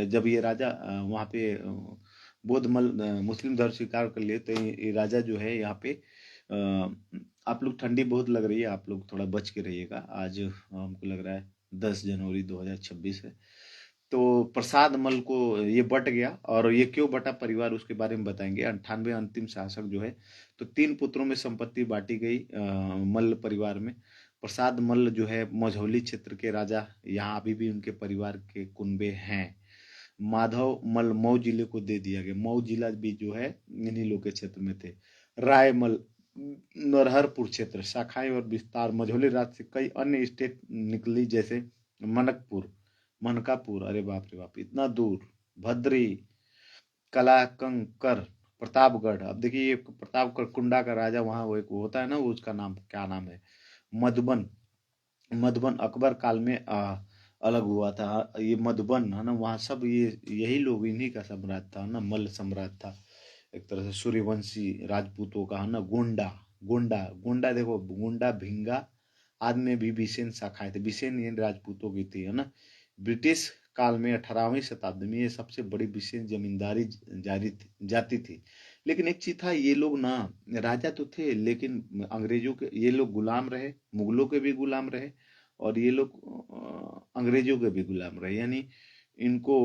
जब ये राजा वहाँ पे बौद्ध मुस्लिम धर्म स्वीकार कर लिए, तो ये राजा जो है यहाँ पे आप लोग, ठंडी बहुत लग रही है, आप लोग थोड़ा बच के रहिएगा। आज हमको लग रहा है 10 जनवरी 2026 है। तो प्रसाद मल को ये बट गया, और ये क्यों बटा परिवार उसके बारे में बताएंगे। 98 अंतिम शासक जो है, तो 3 पुत्रों में संपत्ति बांटी गई मल्ल परिवार में। प्रसाद मल्ल जो है मझौली क्षेत्र के राजा, यहाँ अभी भी उनके परिवार के कुनबे हैं। माधव मल मऊ जिले को दे दिया गया, मऊ जिला भी जो है इन्हीं लोग के क्षेत्र में थे। रायमल नरहरपुर क्षेत्र, शाखाएं और विस्तार, मझौली राज्य से कई अन्य स्टेट निकली, जैसे मनकपुर, मनकापुर, अरे बाप रे बाप इतना दूर, भद्री, कलाकंकर, प्रतापगढ़। अब देखिए ये प्रतापगढ़ कुंडा का राजा, वहां वो एक होता है ना, वो उसका नाम क्या नाम है, मधुबन। मधुबन अकबर काल में अलग हुआ था ये मधुबन, है ना। वहाँ सब ये यही लोग, इन्हीं का सम्राट था ना, मल्ल सम्राट था एक तरह से, सूर्यवंशी राजपूतों का, है ना। गोंडा, गोंडा गोंडा देखो, गोंडा भिंगा आदि में भी बिसेन शाखाएं थे। बिसेन ये राजपूतों की थी, है ना। ब्रिटिश काल में 18वीं शताब्दी में ये सबसे बड़ी बिसेन जमींदारी जाति थी। लेकिन एक चीज था, ये लोग ना राजा तो थे, लेकिन अंग्रेजों के ये लोग गुलाम रहे, मुगलों के भी गुलाम रहे, और ये लोग अंग्रेजों के भी गुलाम रहे। यानी इनको,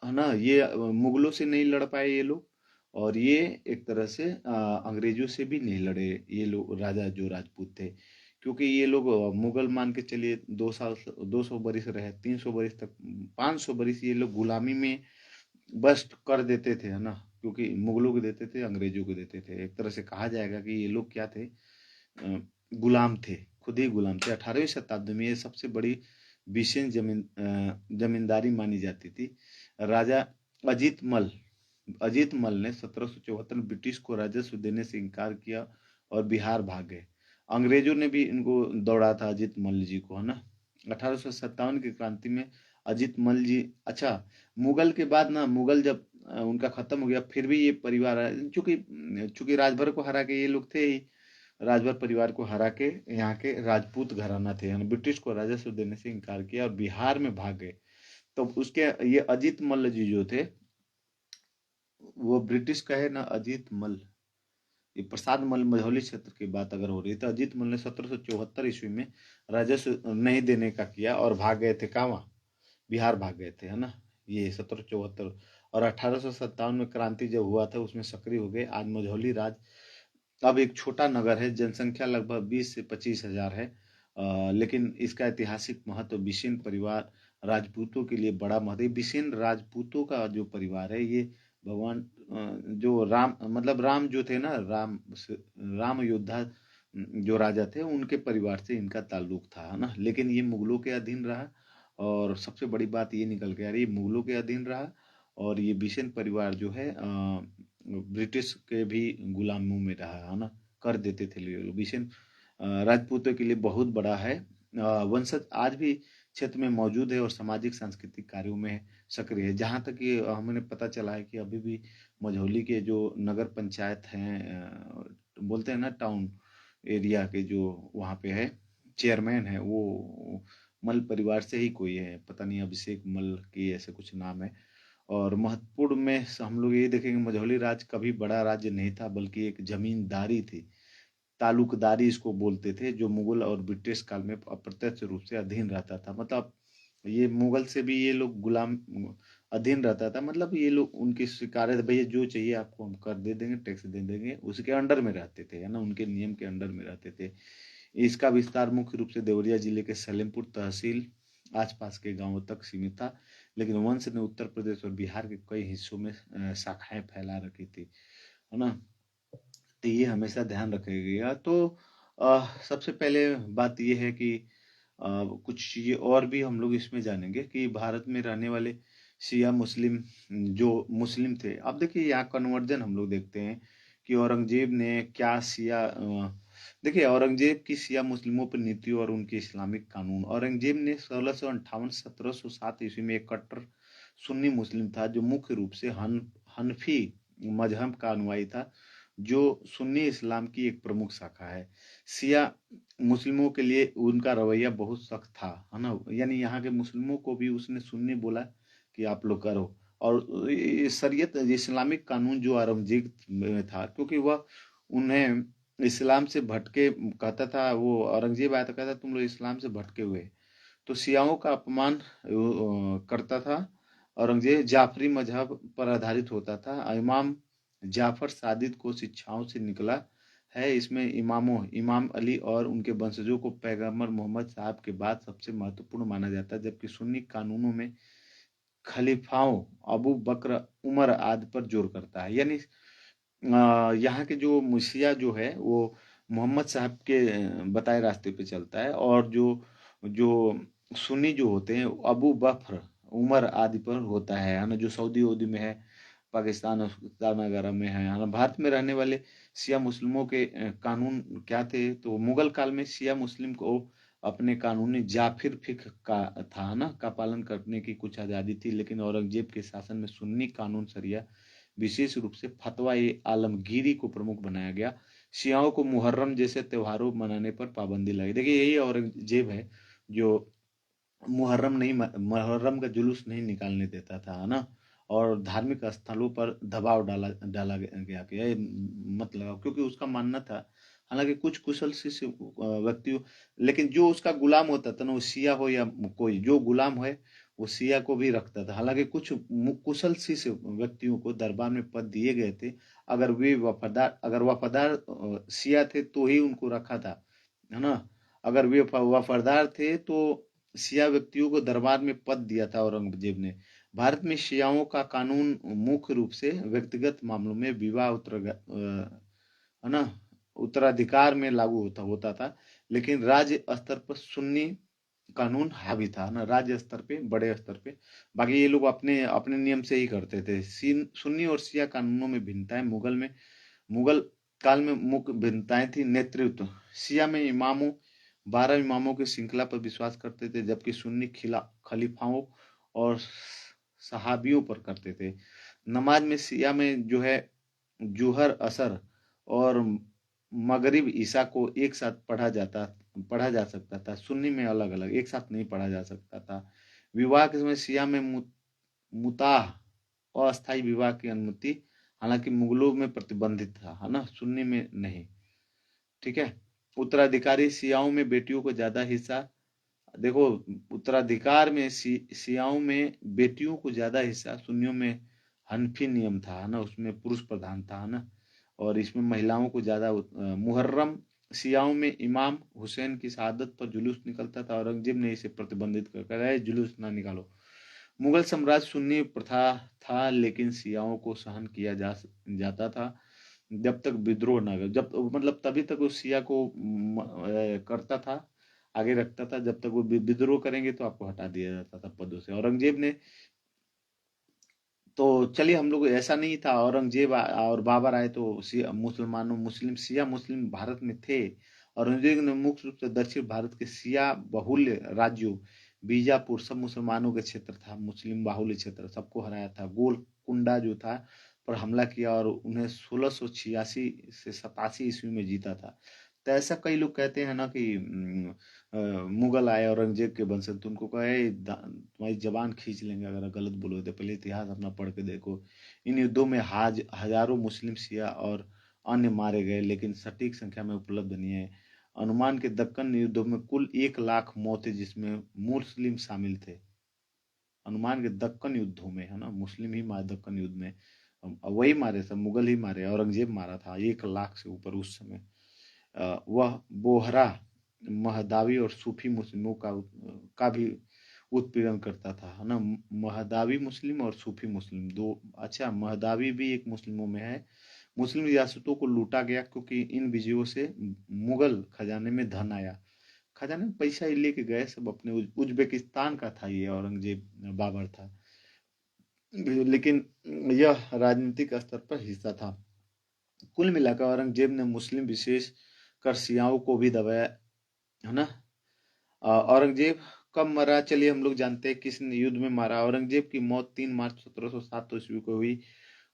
है ना, ये मुगलों से नहीं लड़ पाए ये लोग, और ये एक तरह से अंग्रेजों से भी नहीं लड़े ये लोग, राजा जो राजपूत थे। क्योंकि ये लोग मुगल मान के चलिए 2 साल 200 बरिस रहे, 300 बरिस तक, 500 बरिस ये लोग गुलामी में बस कर देते थे, है ना। क्योंकि मुगलों को देते थे, अंग्रेजों को देते थे, एक तरह से कहा जाएगा कि ये लोग क्या थे, गुलाम थे, खुद ही गुलाम थे। 18वीं शताब्दी में ये सबसे बड़ी विशेष जमींदारी मानी जाती थी। राजा अजीत मल अजीत मल ने 1774 में ब्रिटिश को राजस्व देने से इनकार किया और बिहार भाग गए। अंग्रेजों ने भी इनको दौड़ा था अजीत मल जी को, है ना। 1857 की क्रांति में अजीत मल जी, अच्छा, मुगल के बाद ना, मुगल जब उनका खत्म हो गया, फिर भी ये परिवार, चूंकि चूंकि राजभर को हरा के ये लोग थे ही, राजभर परिवार को हरा के यहाँ के राजपूत घराना थे, यानी ब्रिटिश को राजस्व देने से इनकार किया और बिहार में भाग गए। तो उसके ये अजीत मल्ल जी जो थे, वो ब्रिटिश का है ना, अजीत मल्ल, ये प्रसाद मल मझौली क्षेत्र की बात अगर हो रही है, तो अजीत मल ने 1774 ईस्वी में राजस्व नहीं देने का किया और भाग गए थे, कहाँ? बिहार भाग गए थे, है ना। ये 1774, और 1857 में क्रांति जब हुआ था उसमें सक्रिय हो गए। आज मझौली राज अब एक छोटा नगर है, जनसंख्या लगभग 20 से 25 हजार है, लेकिन इसका ऐतिहासिक महत्व बिसेन परिवार राजपूतों के लिए बड़ा महत्व है। बिसेन राजपूतों का जो परिवार है, ये भगवान जो राम, मतलब राम जो थे ना, राम योद्धा जो राजा थे, उनके परिवार से इनका ताल्लुक था, है ना। लेकिन ये मुगलों के अधीन रहा, और सबसे बड़ी बात ये निकल के आ रही है, मुगलों के अधीन रहा, और ये बिसेन परिवार जो है ब्रिटिश के भी गुलामों में रहा, है ना। कर देते थे लोग। बिसेन राजपूतों के लिए बहुत बड़ा है। वंशज आज भी क्षेत्र में मौजूद है और सामाजिक सांस्कृतिक कार्यों में सक्रिय है। जहाँ तक ये हमें पता चला है कि अभी भी मझौली के जो नगर पंचायत हैं, बोलते हैं ना टाउन एरिया के, जो वहाँ पे है चेयरमैन है, वो मल परिवार से ही कोई है, पता नहीं अभिषेक मल की ऐसे कुछ नाम है। और महत्वपूर्ण में हम लोग ये देखेंगे, मझौली राज्य कभी बड़ा राज्य नहीं था, बल्कि एक जमींदारी थी, तालुकदारी इसको बोलते थे, जो मुगल और ब्रिटिश काल में अप्रत्यक्ष रूप से अधीन रहता था। मतलब ये मुगल से भी ये लोग गुलाम अधीन रहता था, मतलब ये लोग उनकी स्वीकार्य थे, भैया जो चाहिए आपको हम कर दे देंगे, टैक्स दे देंगे, उसके अंडर में रहते थे, है ना, उनके नियम के अंडर में रहते थे। इसका विस्तार मुख्य रूप से देवरिया जिले के सलेमपुर तहसील आसपास के गांवों तक सीमित था, लेकिन वंश ने उत्तर प्रदेश और बिहार के कई हिस्सों में शाखाएं फैला रखी थी, है ना। तो ये हमेशा ध्यान रखिएगा। तो सबसे पहले बात ये है कि कुछ चीजें और भी हम लोग इसमें जानेंगे कि भारत में रहने वाले शिया मुस्लिम, जो मुस्लिम थे, अब देखिए यहाँ कन्वर्जन हम लोग देखते हैं कि औरंगजेब ने क्या शिया देखिए औरंगजेब की शिया मुस्लिमों पर नीति और उनके इस्लामिक कानून। औरंगजेब ने 1658 1707 ईस्वी में एक कट्टर सुन्नी मुस्लिम था, जो मुख्य रूप से हनफी मजहब का अनुयायी था, जो सुन्नी इस्लाम की एक प्रमुख शाखा है। शिया मुस्लिमों के लिए उनका रवैया बहुत सख्त था, है ना, यानी यहाँ के मुस्लिमों को भी उसने सुन्नी बोला कि आप लोग करो। और शरीयत इस्लामिक कानून जो औरंगजेब में था, क्योंकि वह उन्हें इस्लाम से भटके कहता था, वो औरंगजेब आया तो कहता तुम लोग इस्लाम से भटके हुए, तो शियाओं का अपमान करता था। औरंगजेब जाफरी मजहब पर आधारित होता था। इमाम जाफर सादिक को शिक्षाओं से निकला है। इसमें इमाम अली और उनके वंशजों को पैगंबर मोहम्मद साहब के बाद सबसे महत्वपूर्ण माना जाता है, जबकि सुन्नी कानूनों में खलीफाओं अबू बकर उमर आदि पर जोर करता है। यानी यहाँ के जो मुशिया जो है वो मोहम्मद साहब के बताए रास्ते पे चलता है, और जो जो सुन्नी जो होते हैं अबू बकर उमर आदि पर होता है ना, जो सऊदी वऊदी में है, पाकिस्तान अफगानिस्तान वगैरह में है ना। भारत में रहने वाले शिया मुस्लिमों के कानून क्या थे, तो मुगल काल में शिया मुस्लिम को अपने कानूनी जाफिर फिक का था ना का पालन करने की कुछ आज़ादी थी, लेकिन औरंगजेब के शासन में सुन्नी कानून शरिया, विशेष रूप से फतवा ए आलमगीरी को प्रमुख बनाया गया। शियाओं को मुहर्रम जैसे त्योहारों मनाने पर पाबंदी लगी। देखिए यही औरंगजेब है जो मुहर्रम का जुलूस नहीं निकालने देता था, है ना, और धार्मिक स्थलों पर दबाव डाला डाला गया कि ये मत लगाओ, क्योंकि उसका मानना था, हालांकि कुछ कुशल शिष्य व्यक्तियों, लेकिन जो उसका गुलाम होता था ना, वो शिया हो या कोई जो गुलाम है, वो शिया को भी रखता था। हालांकि कुछ कुशल शिष्य व्यक्तियों को दरबार में पद दिए गए थे, अगर वफादार शिया थे तो ही उनको रखा था, है ना। अगर वे वफादार थे तो शिया व्यक्तियों को दरबार में पद दिया था औरंगजेब ने। भारत में शियाओं का कानून मुख्य रूप से व्यक्तिगत मामलों में विवाह है ना उत्तराधिकार में लागू होता था, लेकिन राज्य स्तर पर सुन्नी कानून हावी था ना, राज्य स्तर पे बड़े स्तर पे। बाकी ये लोग अपने अपने नियम से ही करते थे। सुन्नी और शिया कानूनों में भिन्नताएं मुगल काल में मुख्य भिन्नताएं थी। नेतृत्व, शिया में 12 इमामों की श्रृंखला पर विश्वास करते थे, जबकि सुन्नी खलीफाओं और सहाबियों पर करते थे। नमाज में शिया में जो है जुहर असर और मगरिब ईशा को एक साथ पढ़ा जा सकता था, सुन्नी में अलग अलग एक साथ नहीं पढ़ा जा सकता था। विवाह के समय शिया में मुताह अस्थायी विवाह की अनुमति, हालांकि मुगलों में प्रतिबंधित था, है ना, सुन्नी में नहीं। ठीक है। उत्तराधिकारी, शियाओं में बेटियों को ज्यादा हिस्सा, देखो उत्तराधिकार में शियाओं में बेटियों को ज्यादा हिस्सा, सुन्नियों में हनफी नियम था ना, उसमें पुरुष प्रधान था ना, और इसमें महिलाओं को ज्यादा। मुहर्रम, शियाओं में इमाम हुसैन की शहादत पर जुलूस निकलता था, औरंगजेब ने इसे प्रतिबंधित कर जुलूस ना निकालो। मुगल साम्राज्य सुन्नी प्रथा था, लेकिन शियाओं को सहन किया जाता था जब तक विद्रोह ना, जब मतलब तभी तक वो शिया को करता था, आगे रखता था, जब तक वो विद्रोह करेंगे तो आपको हटा दिया जाता था पदों से। औरंगजेब ने तो चलिए, हम लोग ऐसा नहीं था, औरंगजेब और बाबर आए तो शिया मुस्लिम भारत में थे। औरंगजेब ने मुख्य रूप से दक्षिण भारत के शिया बहुल्य राज्यों, बीजापुर सब मुसलमानों का क्षेत्र था, मुस्लिम बाहुल्य क्षेत्र, सबको हराया था। गोलकुंडा जो था पर हमला किया और उन्हें 1686 से 87 ईस्वी में जीता था। तो ऐसा कई लोग कहते हैं ना कि मुगल आए औरंगजेब के वंशज, तो उनको कहे तुम्हारी जबान खींच लेंगे अगर गलत बोलोगे, तो पहले इतिहास अपना पढ़ के देखो। इन युद्धों में हजारों मुस्लिम, शिया और अन्य मारे गए, लेकिन सटीक संख्या में उपलब्ध नहीं है। अनुमान के दक्कन युद्धों में कुल 1 लाख मौतें, जिसमें मुस्लिम शामिल थे। अनुमान के दक्कन युद्धों में, है ना, मुस्लिम ही मारे दक्कन युद्ध में, वही मारे, सब मुगल ही मारे, औरंगजेब मारा था 1 लाख से ऊपर उस समय। वह बोहरा, महदावी और सूफी मुस्लिमों का भी उत्पीड़न करता था, है ना। महदावी मुस्लिम और सूफी मुस्लिम दो, अच्छा, महदावी भी एक मुस्लिमों में है। मुस्लिम रियासतों को लूटा गया क्योंकि इन विजयों से मुगल खजाने में धन आया। खजाने में पैसा ही लेके गए सब अपने। उज्बेकिस्तान का था ये औरंगजेब, बाबर था, लेकिन यह राजनीतिक स्तर पर हिस्सा था। कुल मिलाकर औरंगजेब ने मुस्लिम, विशेष कर शियाओं को भी दबाया, है ना। औरंगजेब कब मरा, चलिए हम लोग जानते हैं किस युद्ध में मारा। औरंगजेब की मौत 3 मार्च 1707 ईस्वी को हुई।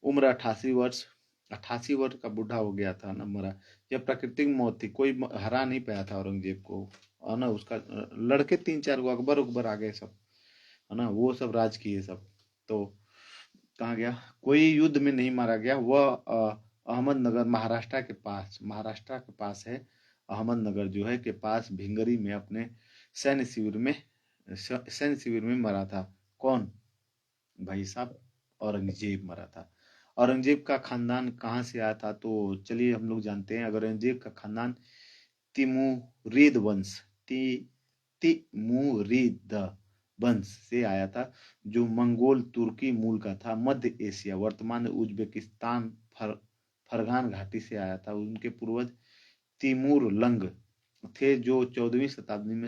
उम्र 88 वर्ष। 88 वर्ष का बूढ़ा हो गया था ना, मरा। यह प्राकृतिक मौत थी, कोई हरा नहीं पाया था औरंगजेब को, है ना। उसका लड़के 3 4 को अकबर उकबर आ गए सब, है ना, वो सब राज किए सब। तो कहाँ गया, कोई युद्ध में नहीं मारा गया। वह अहमदनगर, महाराष्ट्र के पास है। अहमदनगर जो है के पास भिंगरी में अपने सैन्य शिविर में मरा था। कौन, भाई साहब, औरंगजेब मरा था। औरंगजेब का खानदान कहाँ से आया था, तो चलिए हम लोग जानते हैं। अगर औरंगजेब का खानदान तिमुरिद वंश, तिमुरिद वंश से आया था, जो मंगोल तुर्की मूल का था। मध्य एशिया, वर्तमान उज्बेकिस्तान, फरगान घाटी से आया था। उनके पूर्वज तिमूर लंग थे, जो 14वीं शताब्दी में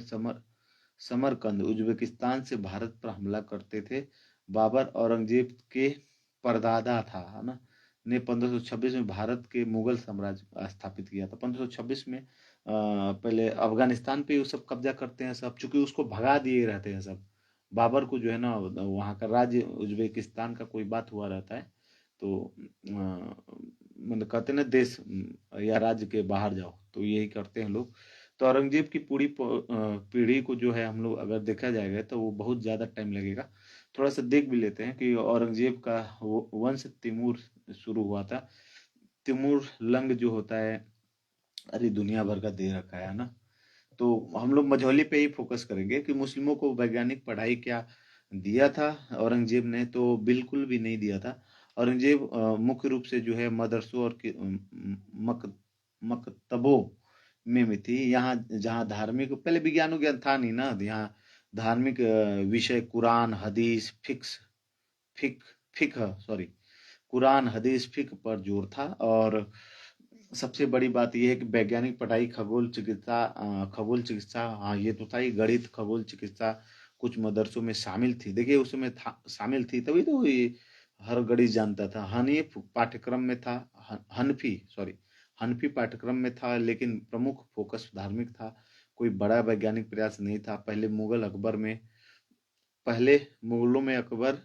समरकंद, उज्बेकिस्तान से भारत पर हमला करते थे। बाबर औरंगजेब के परदादा था, है ना, ने 1526 में भारत के मुगल साम्राज्य स्थापित किया था। 1526 में पहले अफगानिस्तान पे वो सब कब्जा करते हैं सब, चूंकि उसको भगा दिए रहते हैं सब। बाबर को जो है ना, वहाँ का राज्य उज्बेकिस्तान का कोई बात हुआ रहता है, तो मतलब कहते हैं ना, देश या राज्य के बाहर जाओ, तो यही करते हैं लोग। तो औरंगजेब की पूरी पीढ़ी को जो है हम लोग अगर देखा जाएगा तो वो बहुत ज्यादा टाइम लगेगा। थोड़ा सा देख भी लेते हैं कि औरंगजेब का वंश तिमूर शुरू हुआ था। तिमूर लंग जो होता है, अरे दुनिया भर का दे रखा है ना। तो हम लोग मझौली पे ही फोकस करेंगे कि मुस्लिमों को वैज्ञानिक पढ़ाई क्या दिया था औरंगजेब ने, तो बिल्कुल भी नहीं दिया था। औरंगजेब मुख्य रूप से जो है मदरसों और मक, मकतबों में थी। यहाँ जहाँ धार्मिक, पहले विज्ञान विज्ञान था नहीं ना, यहाँ धार्मिक विषय कुरान हदीस फिक फिकह सॉरी कुरान हदीस फिक पर जोर था। और सबसे बड़ी बात यह है कि वैज्ञानिक पढ़ाई, खगोल चिकित्सा, हाँ ये तो था ही, गणित, खगोल चिकित्सा कुछ मदरसों में शामिल थी। देखिए उस समय था, शामिल थी, तभी तो ये हर गणित जानता था। हनीफ पाठ्यक्रम में था, हनफी पाठ्यक्रम में था, लेकिन प्रमुख फोकस धार्मिक था। कोई बड़ा वैज्ञानिक प्रयास नहीं था। पहले मुगलों में अकबर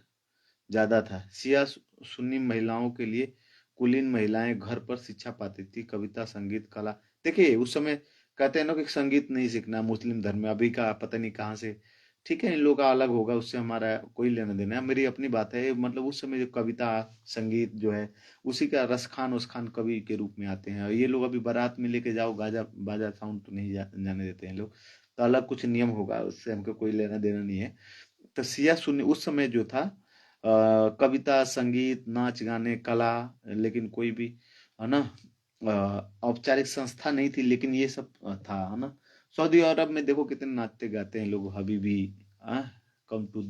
ज्यादा था। शिया सुन्नी महिलाओं के लिए कुलीन महिलाएं घर पर शिक्षा पाती थी, कविता, संगीत, कला। देखिए उस समय कहते हैं ना कि संगीत नहीं सीखना मुस्लिम धर्म में, अभी का पता नहीं कहाँ से। ठीक है, इन लोगों का अलग होगा, उससे हमारा कोई लेना देना है, मेरी अपनी बात है। मतलब उस समय जो कविता संगीत जो है, उसी का रस खान कवि के रूप में आते हैं। और ये लोग अभी बारात में लेके जाओ गाजा बाजा साउंड तो नहीं जाने देते हैं लोग, तो अलग कुछ नियम होगा, उससे हमको कोई लेना देना नहीं है। तो सिया सुन्नी उस समय जो था, कविता, संगीत, नाच गाने, कला, लेकिन कोई भी, है ना, औपचारिक संस्था नहीं थी, लेकिन ये सब था, है ना। सऊदी अरब में देखो कितने नाचते गाते हैं लोग, हबीबी, कम टू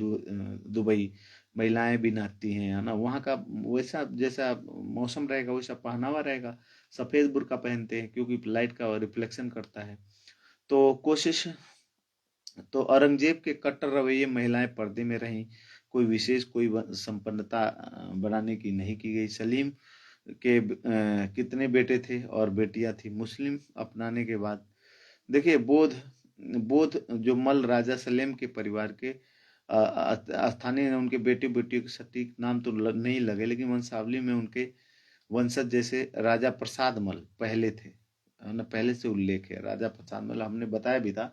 दुबई, महिलाएं भी नाचती हैं, है ना। वहाँ का वैसा जैसा मौसम रहेगा वैसा पहनावा रहेगा। सफेद बुर्का पहनते हैं क्योंकि लाइट का रिफ्लेक्शन करता है। तो कोशिश तो औरंगजेब के कट्टर रवैये, महिलाएं पर्दे में रहीं, कोई विशेष कोई संपन्नता बनाने की नहीं की गई। सलीम के कितने बेटे थे और बेटियां थी मुस्लिम अपनाने के बाद। देखिए बोध बोध जो मल राजा सलेम के परिवार के स्थानीय उनके बेटे बेटियों के सटीक नाम तो नहीं लगे, लेकिन वंशावली में उनके वंशज जैसे राजा प्रसाद मल पहले थे, है ना, पहले से उल्लेख है। राजा प्रसाद मल हमने बताया भी था।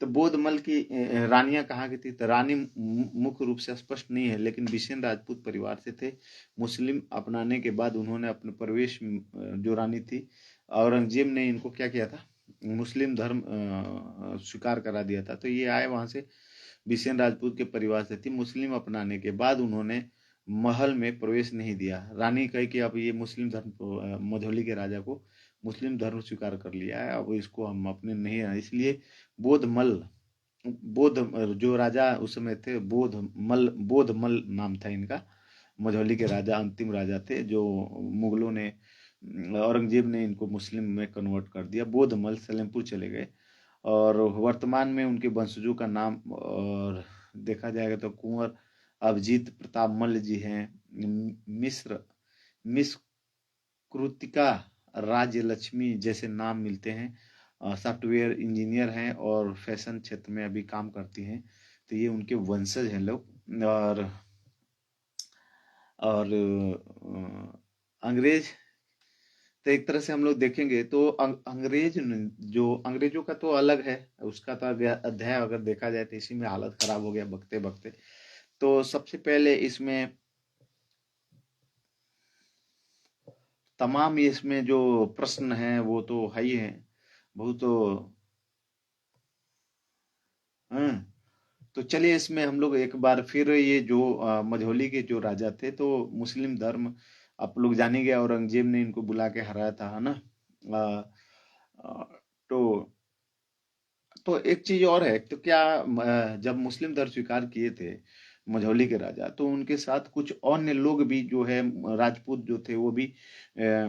तो बोधमल की रानियां कहाँ की थी, तो रानी मुख्य रूप से स्पष्ट नहीं है, लेकिन बिसेन राजपूत परिवार से थे। मुस्लिम अपनाने के बाद उन्होंने अपने प्रवेश जो रानी थी, औरंगजेब ने इनको क्या किया था, मुस्लिम धर्म स्वीकार करा दिया था। तो ये आए वहां से, बिसेन राजपूत के परिवार से थी। मुस्लिम अपनाने के बाद उन्होंने महल में प्रवेश नहीं दिया। रानी कही कि अब ये मुस्लिम धर्म, मझौली के राजा को मुस्लिम धर्म स्वीकार कर लिया है, अब इसको हम अपने नहीं, इसलिए बोधमल, बोध जो राजा उस समय थे, बोधमल नाम था इनका। मझौली के राजा अंतिम राजा थे, जो मुगलों ने, औरंगजेब ने इनको मुस्लिम में कन्वर्ट कर दिया। बोधमल सलेमपुर चले गए, और वर्तमान में उनके वंशजों का नाम और देखा जाएगा तो कुंवर अभिजीत प्रताप मल्ल जी हैं, मिस कृतिका राज्य लक्ष्मी जैसे नाम मिलते हैं। सॉफ्टवेयर इंजीनियर हैं और फैशन क्षेत्र में अभी काम करती हैं। तो ये उनके वंशज हैं लोग। और अंग्रेज, तो एक तरह से हम लोग देखेंगे तो अंग्रेज जो अंग्रेजों का तो अलग है, उसका तो अध्याय अगर देखा जाए तो इसी में हालत खराब हो गया बकते बकते। तो सबसे पहले इसमें तमाम इसमें जो प्रश्न हैं वो तो है ही है, बहुत तो हैं। तो चलिए इसमें हम लोग एक बार फिर ये जो मझौली के जो राजा थे, तो मुस्लिम धर्म आप लोग जाने गए, औरंगजेब ने इनको बुला के हराया था, है ना। अ, अ, तो एक चीज और है, तो क्या जब मुस्लिम धर्म स्वीकार किए थे मझौली के राजा, तो उनके साथ कुछ अन्य लोग भी जो है राजपूत जो थे वो भी अ,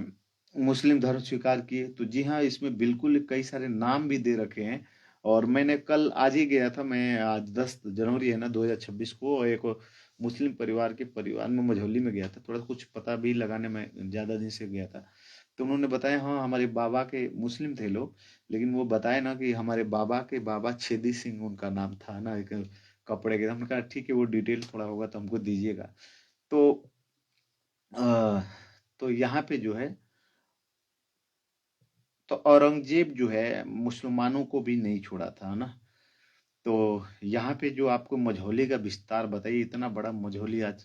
मुस्लिम धर्म स्वीकार किए। तो जी हाँ, इसमें बिल्कुल कई सारे नाम भी दे रखे हैं। और मैंने कल आज ही गया था, मैं आज 10 जनवरी है ना 2026 को, एक मुस्लिम परिवार के परिवार में मझौली में गया था, थोड़ा कुछ पता भी लगाने में, ज्यादा दिन से गया था। तो उन्होंने बताया हाँ हमारे बाबा के, मुस्लिम थे लोग, लेकिन वो बताए ना कि हमारे बाबा के बाबा छेदी सिंह उनका नाम था ना, एक कपड़े के। हमने कहा ठीक है, वो डिटेल थोड़ा होगा तो हमको दीजिएगा। तो अ, तो यहाँ पे जो है, तो औरंगजेब जो है मुसलमानों को भी नहीं छोड़ा था, है ना। तो यहाँ पे जो आपको मझौली का विस्तार बताइए, इतना बड़ा मझौली आज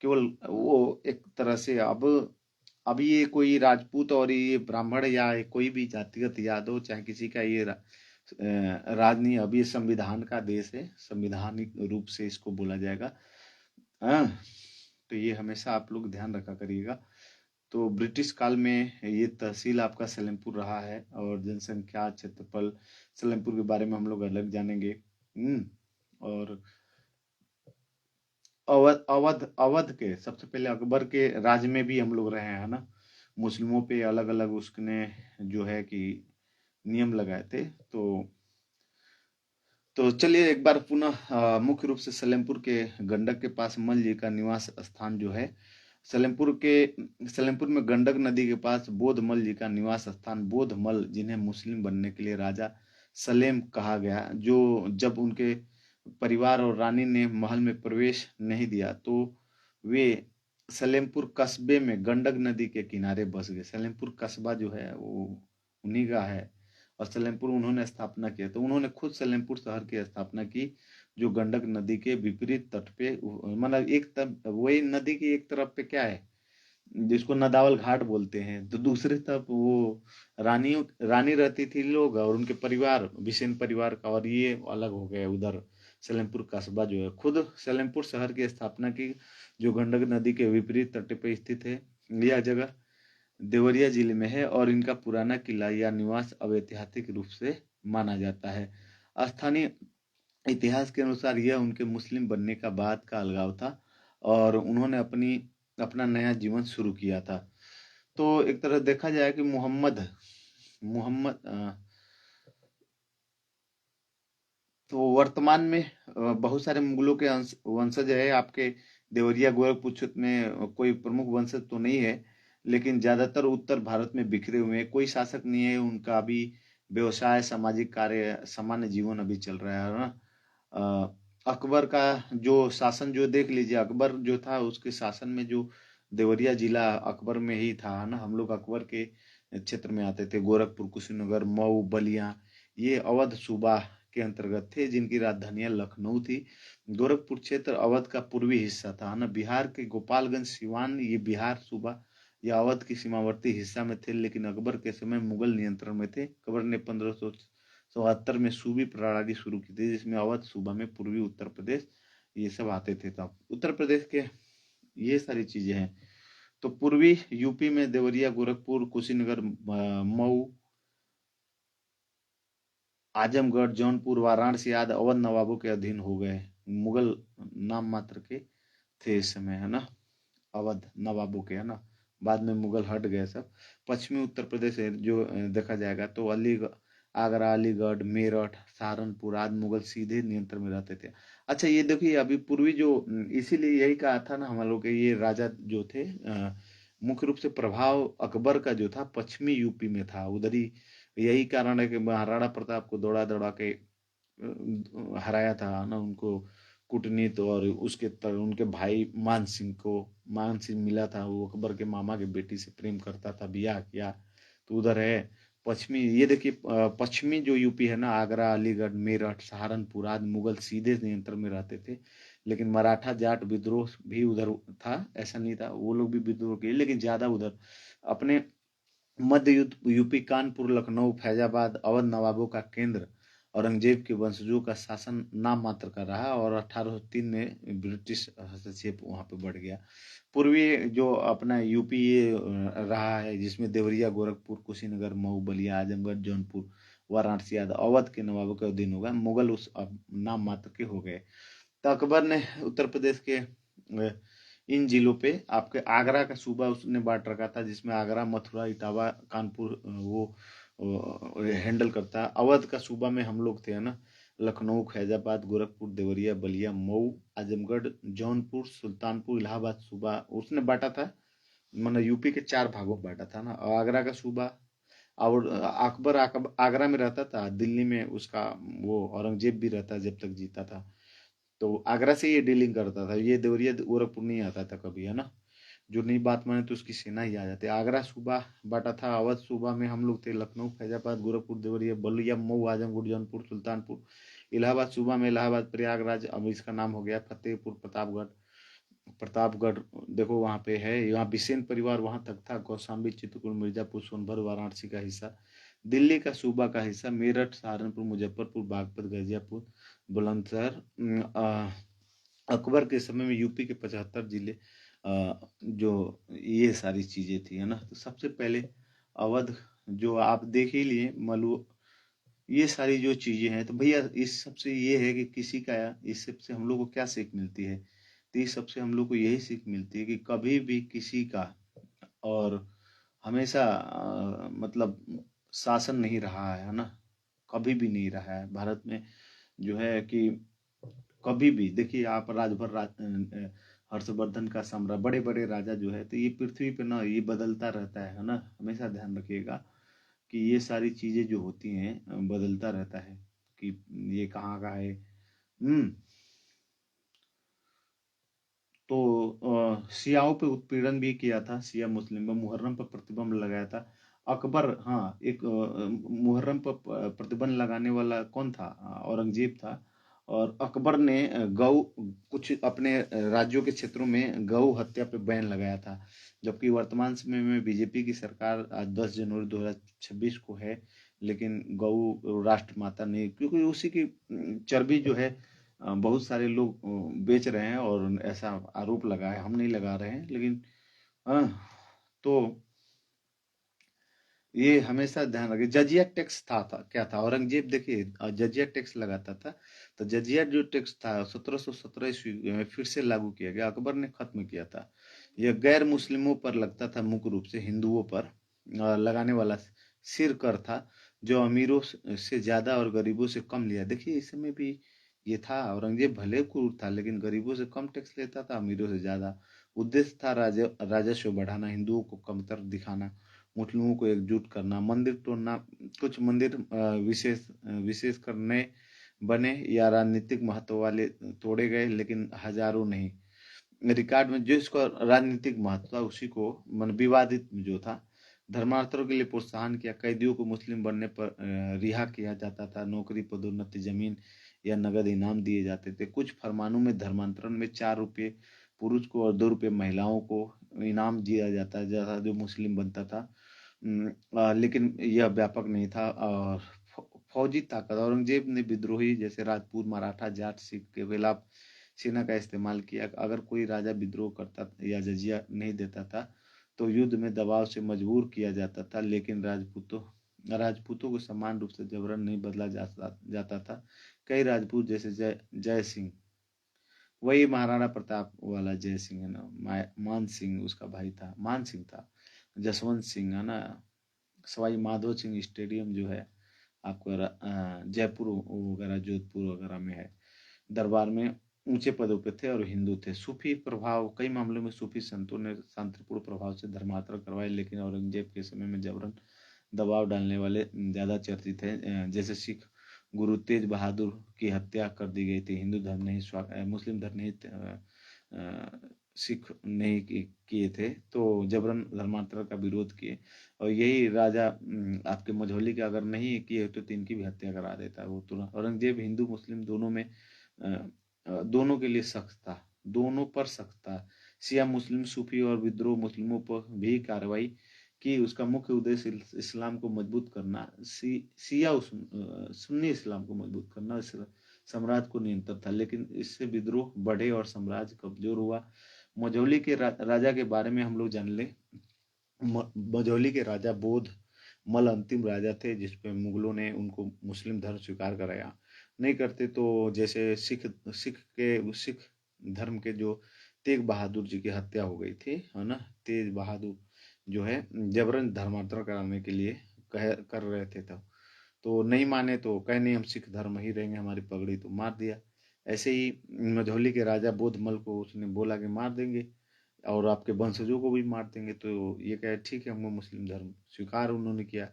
केवल वो एक तरह से, अब ये कोई राजपूत और ये ब्राह्मण या कोई भी जातिगत यादव चाहे किसी का ये राज नहीं, अब ये संविधान का देश है, संविधानिक रूप से इसको बोला जाएगा। हाँ, तो ये हमेशा आप लोग ध्यान रखा करिएगा। तो ब्रिटिश काल में ये तहसील आपका सलेमपुर रहा है, और जनसंख्या क्षेत्रफल सलेमपुर के बारे में हम लोग अलग जानेंगे। और अवध अवध अवध के सबसे पहले अकबर के राज में भी हम लोग रहे हैं, है ना। मुस्लिमों पे अलग अलग उसने जो है कि नियम लगाए थे। तो चलिए एक बार पुनः मुख्य रूप से सलेमपुर के गंडक के पास मल जी का निवास स्थान जो है, सलेमपुर में गंडक नदी के पास बोधमल जी का निवास स्थान बोधमल, जिन्हें मुस्लिम बनने के लिए राजा सलेम कहा गया, जो जब उनके परिवार और रानी ने महल में प्रवेश नहीं दिया, तो वे सलेमपुर कस्बे में गंडक नदी के किनारे बस गए। सलेमपुर कस्बा जो है वो उन्हीं का है, और सलेमपुर उन्होंने स्थापना किया। तो उन्होंने खुद सलेमपुर शहर की स्थापना की, जो गंडक नदी के विपरीत तट पे, मतलब एक तरफ वही नदी की एक तरफ पे क्या है, जिसको नदावल घाट बोलते हैं, तो दूसरी तरफ वो रानी रानी रहती थी लोग और उनके परिवार, बिसेन परिवार का, और ये अलग हो गए उधर। सलेमपुर कस्बा जो है, खुद सलेमपुर शहर की स्थापना की, जो गंडक नदी के विपरीत तट पे स्थित है। यह जगह देवरिया जिले में है, और इनका पुराना किला या निवास अब ऐतिहासिक रूप से माना जाता है। स्थानीय इतिहास के अनुसार यह उनके मुस्लिम बनने का बाद का अलगाव था, और उन्होंने अपना नया जीवन शुरू किया था। तो एक तरह देखा जाए कि मोहम्मद मोहम्मद तो वर्तमान में बहुत सारे मुगलों के वंशज है आपके देवरिया गोरखपुर क्षेत्र में। कोई प्रमुख वंशज तो नहीं है, लेकिन ज्यादातर उत्तर भारत में बिखरे हुए हैं। कोई शासक नहीं है, उनका अभी व्यवसाय, सामाजिक कार्य, सामान्य जीवन अभी चल रहा है ना। अकबर का जो शासन जो देख लीजिए, अकबर जो था उसके शासन में जो देवरिया जिला अकबर में ही था, है ना। हम लोग अकबर के क्षेत्र में आते थे। गोरखपुर, कुशीनगर, मऊ, बलिया, ये अवध सूबा के अंतर्गत थे, जिनकी राजधानियां लखनऊ थी। गोरखपुर क्षेत्र अवध का पूर्वी हिस्सा था, है ना। बिहार के गोपालगंज, सिवान, ये बिहार सूबा या अवध की सीमावर्ती हिस्सा में थे, लेकिन अकबर के समय मुगल नियंत्रण में थे। अकबर ने 1577 में सूबी प्रणाली शुरू की थी, जिसमें अवध सूबा में पूर्वी उत्तर प्रदेश ये सब आते थे। तब उत्तर प्रदेश के ये सारी चीजें हैं। तो पूर्वी यूपी में देवरिया, गोरखपुर, कुशीनगर, मऊ, आजमगढ़, जौनपुर, वाराणसी आदि अवध नवाबों के अधीन हो गए। मुगल नाम मात्र के थे इस समय, है ना, अवध नवाबों के, है ना। बाद में मुगल हट गए सब। पश्चिमी उत्तर प्रदेश है जो देखा जाएगा तो आगरा, अलीगढ़, मेरठ, सहारनपुर आदि मुगल सीधे नियंत्रण में रहते थे। अच्छा ये देखिए, अभी पूर्वी जो इसीलिए यही कहा था ना हम लोग के, ये राजा जो थे मुख्य रूप से प्रभाव अकबर का जो था पश्चिमी यूपी में था, उधर ही। यही कारण है कि महाराणा प्रताप को दौड़ा दौड़ा के हराया था ना उनको। कूटनीत और उनके भाई मान सिंह को, मान सिंह मिला था, वो अकबर के मामा के बेटी से प्रेम करता था, बियाह किया। तो उधर है पश्चिमी, ये देखिए पश्चिमी जो यूपी है ना, आगरा, अलीगढ़, मेरठ, सहारनपुर आदि मुगल सीधे नियंत्रण में रहते थे। लेकिन मराठा जाट विद्रोह भी उधर था, ऐसा नहीं था, वो लोग भी विद्रोह किए, लेकिन ज्यादा उधर अपने मध्य यूपी, कानपुर, लखनऊ, फैजाबाद अवध नवाबों का केंद्र। औरंगजेब के वंशजों का शासन नाम मात्र का रहा, और 1803 में ब्रिटिश हस्तक्षेप वहां पे बढ़ गया। पूर्वी जो अपना यूपी ये रहा है, जिसमें देवरिया, गोरखपुर, कुशीनगर, मऊ, बलिया, आजमगढ़, जौनपुर, वाराणसी आदि अवध के नवाबों के अधीन होगा। मुगल उस अब नाम मात्र के हो गए। तो अकबर ने उत्तर प्रदेश के इन जिलों पे आपके आगरा का सूबा उसने बांट रखा था, जिसमें आगरा, मथुरा, इटावा, कानपुर वो हैंडल करता है। अवध का सूबा में हम लोग थे, है ना। लखनऊ, फैजाबाद, गोरखपुर, देवरिया, बलिया, मऊ, आजमगढ़, जौनपुर, सुल्तानपुर, इलाहाबाद सूबा उसने बांटा था। मतलब यूपी के 4 भागों में बांटा था ना। और आगरा का सूबा, और आगरा में रहता था। दिल्ली में उसका वो औरंगजेब भी रहता जब तक जीता था। तो आगरा से ये डीलिंग करता था, ये देवरिया गोरखपुर नहीं आता था कभी, है ना। जो नहीं बात माने तो उसकी सेना ही आ जाती। आगरा सूबा बांटा था। अवध सूबा में हम लोग थे, लखनऊ, फैजाबाद, गोरखपुर, देवरिया, बलिया, मऊ, आजमगढ़, जौनपुर, सुल्तानपुर। इलाहाबाद सूबा में इलाहाबाद, प्रयागराज, अब इसका नाम हो गया फतेहपुर, प्रतापगढ़। प्रतापगढ़ देखो वहां पे है, यहाँ बिसेन परिवार वहां तक था। कौशाम्बी, चित्रकूट, मिर्जापुर, सोनभद्र, वाराणसी का हिस्सा। दिल्ली का सूबा का हिस्सा मेरठ, सहारनपुर, मुजफ्फरपुर, बागपत, गाजियापुर, बुलंदशहर। अकबर के समय में यूपी के 75 जिले, जो ये सारी चीजें थी, है ना। तो सबसे पहले अवध जो आप देख ही लिए, मलु, ये सारी जो चीजें हैं, तो भैया इस सबसे ये है कि किसी का, इस सबसे हम लोग को क्या सीख मिलती है। तो इस सबसे हम लोग को यही सीख मिलती है कि कभी भी किसी का और हमेशा मतलब शासन नहीं रहा है ना। कभी भी नहीं रहा है भारत में, जो है कि कभी भी देखिए आप हर्षवर्धन का सम्राट, बड़े बड़े राजा जो है, तो ये पृथ्वी पे ना ये बदलता रहता है ना। हमेशा ध्यान रखिएगा कि ये सारी चीजें जो होती हैं बदलता रहता है, कि ये कहाँ का है। हम्म। तो शियाओं पे उत्पीड़न भी किया था, शिया मुस्लिम पर मुहर्रम पर प्रतिबंध लगाया था अकबर। हाँ, एक मुहर्रम पर प्रतिबंध लगाने वाला कौन था? औरंगजेब था। और अकबर ने गौ कुछ अपने राज्यों के क्षेत्रों में गौ हत्या पे बैन लगाया था। जबकि वर्तमान समय में बीजेपी की सरकार आज 10 जनवरी 2026 को है, लेकिन गौ राष्ट्र माता नहीं, क्योंकि उसी की चर्बी जो है बहुत सारे लोग बेच रहे हैं, और ऐसा आरोप लगा है, हम नहीं लगा रहे हैं, लेकिन अ, तो ये हमेशा ध्यान रखिए। जजिया टैक्स था क्या था? औरंगजेब देखिए जजिया टैक्स लगाता था। तो जजिया जो टैक्स था 1717 ईस्वी में फिर से लागू किया गया, अकबर ने खत्म किया था। यह गैर मुस्लिमों पर लगता था, मुख्य रूप से हिंदुओं पर लगाने वाला सिर कर था, जो अमीरों से ज्यादा और गरीबों से कम लिया। देखिए इस समय भी ये था, औरंगजेब भले क्रूर था, लेकिन गरीबों से कम टैक्स लेता था, अमीरों से ज्यादा। उद्देश्य था राजस्व बढ़ाना, हिंदुओं को कमतर दिखाना, मुस्लिमों को एकजुट करना, मंदिर तोड़ना। कुछ मंदिर विशेष विशेष कर नए बने या राजनीतिक महत्व वाले तोड़े गए, लेकिन हजारों नहीं। रिकॉर्ड में जो इसका राजनीतिक महत्व था उसी को मन विवादित जो था, धर्मांतरों के लिए प्रोत्साहन किया, कैदियों को मुस्लिम बनने पर रिहा किया जाता था, नौकरी, पदोन्नति, जमीन या नगद इनाम दिए जाते थे। कुछ फरमानों में धर्मांतरण में 4 रुपये पुरुष को और 2 रुपये महिलाओं को इनाम दिया जाता था जो मुस्लिम बनता था। लेकिन यह व्यापक नहीं था। और फौजी ताकत, औरंगजेब ने विद्रोही जैसे राजपूत, मराठा, जाट, सिख के खिलाफ सेना का इस्तेमाल किया। अगर कोई राजा विद्रोह करता या जजिया नहीं देता था तो युद्ध में दबाव से मजबूर किया जाता था, लेकिन राजपूतों को समान रूप से जबरन नहीं बदला जाता था। कई राजपूत जैसे जय सिंह, वही महाराणा प्रताप वाला जय सिंह है ना, मान सिंह उसका भाई था, मान सिंह था, जसवंत सिंह है ना, सवाई माधो सिंह स्टेडियम जो है आपको जयपुर वगैरह, जोधपुर वगैरह में है, दरबार में ऊंचे पदों पे थे और हिंदू थे। सूफी प्रभाव, कई मामलों में सूफी संतों ने शांतिपूर्ण प्रभाव से धर्मांतरण करवाए, लेकिन औरंगजेब के समय में जबरन दबाव डालने वाले ज्यादा चर्चित हैं। जैसे सिख गुरु तेज बहादुर की हत्या कर दी गई थी। हिंदू धर्म नहीं, मुस्लिम धर्म नहीं, सिख नहीं किए थे, तो जबरन धर्मांतरण का विरोध किए। और यही राजा आपके मझौली के अगर नहीं किए तो इनकी भी हत्या करा देता वो तुरंत। औरंगजेब हिंदू मुस्लिम दोनों के लिए सख्त था, दोनों पर सख्त था। शिया मुस्लिम, सूफी और विद्रोह मुस्लिमों पर भी कार्रवाई की। उसका मुख्य उद्देश्य इस्लाम को मजबूत करना, शिया सुन्नी इस्लाम को मजबूत करना, साम्राज्य को नियंत्रण था। लेकिन इससे विद्रोह बढ़े और साम्राज्य कमजोर हुआ। मझौली के राजा के बारे में हम लोग जान ले। मझौली के राजा बोध मल अंतिम राजा थे, जिसपे मुगलों ने उनको मुस्लिम धर्म स्वीकार कराया। नहीं करते तो जैसे सिख धर्म के जो तेग बहादुर जी की हत्या हो गई थी, है ना, तेज बहादुर जो है जबरन धर्मांतरण कराने के लिए कर रहे थे तब, तो नहीं माने तो कहे नहीं हम सिख धर्म ही रहेंगे, हमारी पगड़ी, तो मार दिया। ऐसे ही मझौली के राजा बोधमल को उसने बोला कि मार देंगे और आपके वंशजों को भी मार देंगे, तो ये कहे ठीक है, हमको मुस्लिम धर्म स्वीकार उन्होंने किया।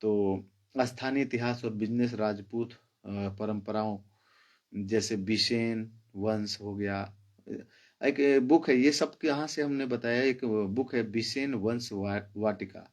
तो स्थानीय इतिहास और बिजनेस, राजपूत परंपराओं जैसे बिसेन वंश हो गया, एक बुक है, ये सब यहाँ से हमने बताया, एक बुक है बिसेन वंश वाटिका,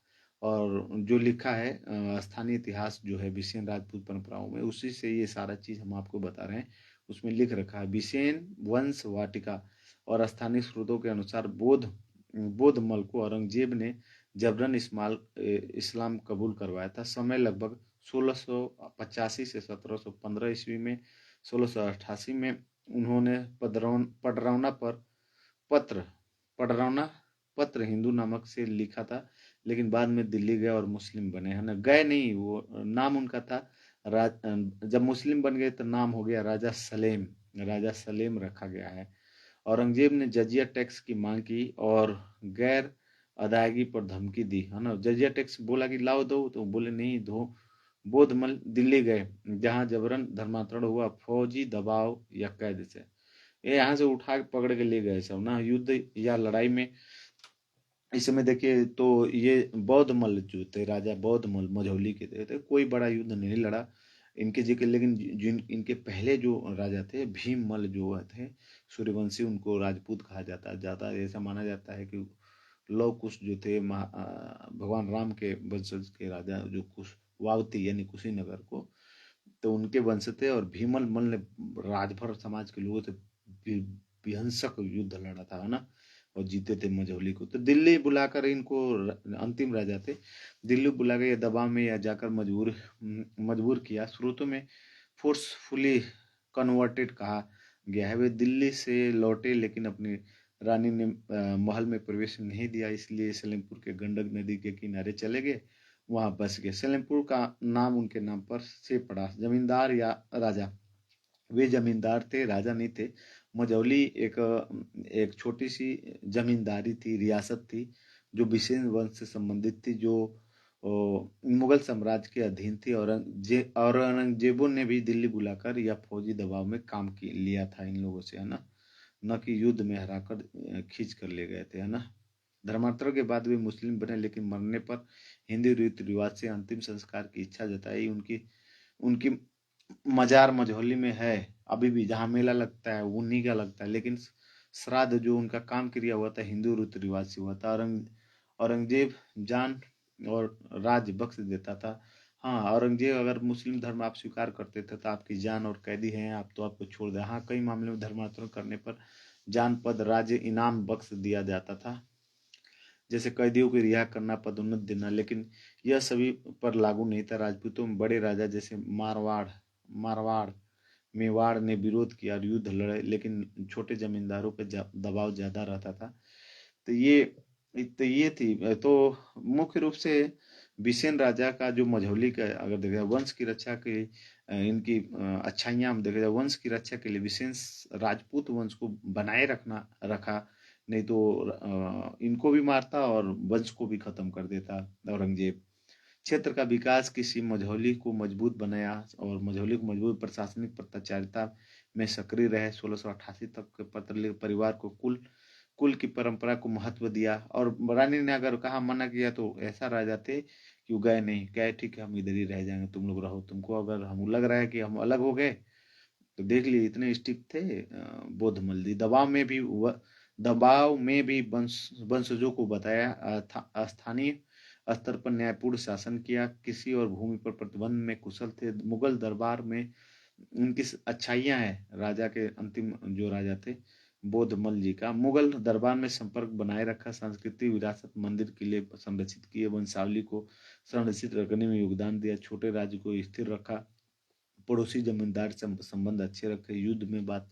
और जो लिखा है स्थानीय इतिहास जो है बिसेन राजपूत परंपराओं में, उसी से ये सारा चीज हम आपको बता रहे हैं। उसमें लिख रखा है बिसेन वंश वाटिका। और स्थानीय स्रोतों के अनुसार बोधमल को औरंगजेब ने जबरन इस्लाम कबूल करवाया था। समय लगभग 1685 से 1715 ईस्वी में। 1688 में उन्होंने पडरौना पर पत्र पडरौना पत्र हिंदू नामक से लिखा था, लेकिन बाद में दिल्ली गए और मुस्लिम बने, है ना, गए नहीं, वो नाम उनका था जब मुस्लिम बन गए तो नाम हो गया राजा सलेम, राजा सलेम रखा गया है। औरंगजेब ने जजिया टैक्स की मांग की और गैर अदायगी पर धमकी दी, है ना, जजिया टैक्स बोला कि लाओ दो, तो बोले नहीं दो। बोधमल दिल्ली गए, जहां जबरन धर्मांतरण हुआ, फौजी दबाव या कैद से। ये यहाँ से उठा के पकड़ के ले गए सब ना, युद्ध या लड़ाई में। इस समय देखिए तो ये बौद्ध मल जो थे, राजा बौद्ध मल मझौली के थे, कोई बड़ा युद्ध नहीं लड़ा इनके जी के। लेकिन जिन इनके पहले जो राजा थे, भीम मल जो थे सूर्यवंशी, उनको राजपूत कहा जाता है। ऐसा माना जाता है कि लव कुश जो थे भगवान राम के वंशज के राजा, जो कुश वावती यानी कुशीनगर को, तो उनके वंश थे। और भीमल मल ने राजभर समाज के लोगों से विहंसक युद्ध लड़ा था, है ना, और जीते थे मझौली को। तो दिल्ली बुलाकर इनको, अंतिम राजा थे, दिल्ली बुलाकर या दबाव में या जाकर मजबूर किया। स्रोतों में फोर्सफुली कन्वर्टेड कहा गया है। वे दिल्ली से लौटे, लेकिन अपनी रानी ने महल में प्रवेश नहीं दिया, इसलिए सलेमपुर के गंडक नदी के किनारे चले गए, वहां बस गए। सलेमपुर का नाम उनके नाम पर से पड़ा। जमींदार या राजा, वे जमींदार थे, राजा नहीं थे। मझौली एक छोटी सी जमींदारी थी, रियासत थी, जो बिसेन वंश से संबंधित थी, जो मुगल साम्राज्य के अधीन थी। और औरंगजेबों ने भी दिल्ली बुलाकर या फौजी दबाव में काम लिया था इन लोगों से, है ना, न कि युद्ध में हराकर खींच कर ले गए थे, है ना। धर्मांतरण के बाद वे मुस्लिम बने, लेकिन मरने पर हिंदू रीति रिवाज से अंतिम संस्कार की इच्छा जताई। उनकी उनकी मजार मझौली में है अभी भी, जहाँ मेला लगता है वो उन्हीं का लगता है, लेकिन श्राद्ध जो उनका काम क्रिया हुआ था हिंदू रीति रिवाज से हुआ था। औरंगजेब जान और राज बख्श देता था। हाँ, औरंगजेब अगर मुस्लिम धर्म आप स्वीकार करते थे तो आपकी जान और कैदी हैं आप, तो आपको छोड़ दे। हाँ, कई मामले में धर्मांतरण करने पर जान, पद, राज्य, इनाम बख्श दिया जाता था, जैसे कैदियों को रिहा करना, पदोन्नति देना, लेकिन यह सभी पर लागू नहीं था। राजपूतों में बड़े राजा जैसे मारवाड़ मेवाड़ ने विरोध किया और युद्ध लड़े, लेकिन छोटे जमींदारों पर दबाव ज्यादा रहता था। तो ये थी तो मुख्य रूप से बिसेन राजा का जो मझौली का अगर देखा जाए वंश की रक्षा के इनकी अच्छाइयाँ हम देखा जाए, वंश की रक्षा के लिए विशेष राजपूत वंश को बनाए रखा, नहीं तो इनको भी मारता और वंश को भी खत्म कर देता औरंगजेब। क्षेत्र का विकास किसी मझौली को मजबूत बनाया और मझौली को मजबूत प्रशासनिक पत्राचारिता में सक्रिय रहे। 1688 तक के पत्र परिवार को कुल कुल की परंपरा को महत्व दिया, और रानी ने अगर कहा मना किया तो ऐसा राजा थे कि वो गए नहीं, कहे ठीक है हम इधर ही रह जाएंगे, तुम लोग रहो, तुमको अगर हम लग रहा है कि हम अलग हो गए तो देख लिए इतने स्टिक थे बौद्ध जी। दबाव में भी वंशजों को बताया, स्थानीय स्तर पर न्यायपूर्ण शासन किया, किसी और भूमि पर प्रतिबंध में कुशल थे। मुगल दरबार में इनकी अच्छाइयाँ हैं, राजा के अंतिम जो राजा थे बोधमल जी का, मुगल दरबार में संपर्क बनाए रखा, सांस्कृतिक विरासत, मंदिर किले संरक्षित किए, वंशावली को संरक्षित रखने में योगदान दिया, छोटे राज्य को स्थिर रखा, पड़ोसी जमींदार से संबंध अच्छे रखे, युद्ध में बात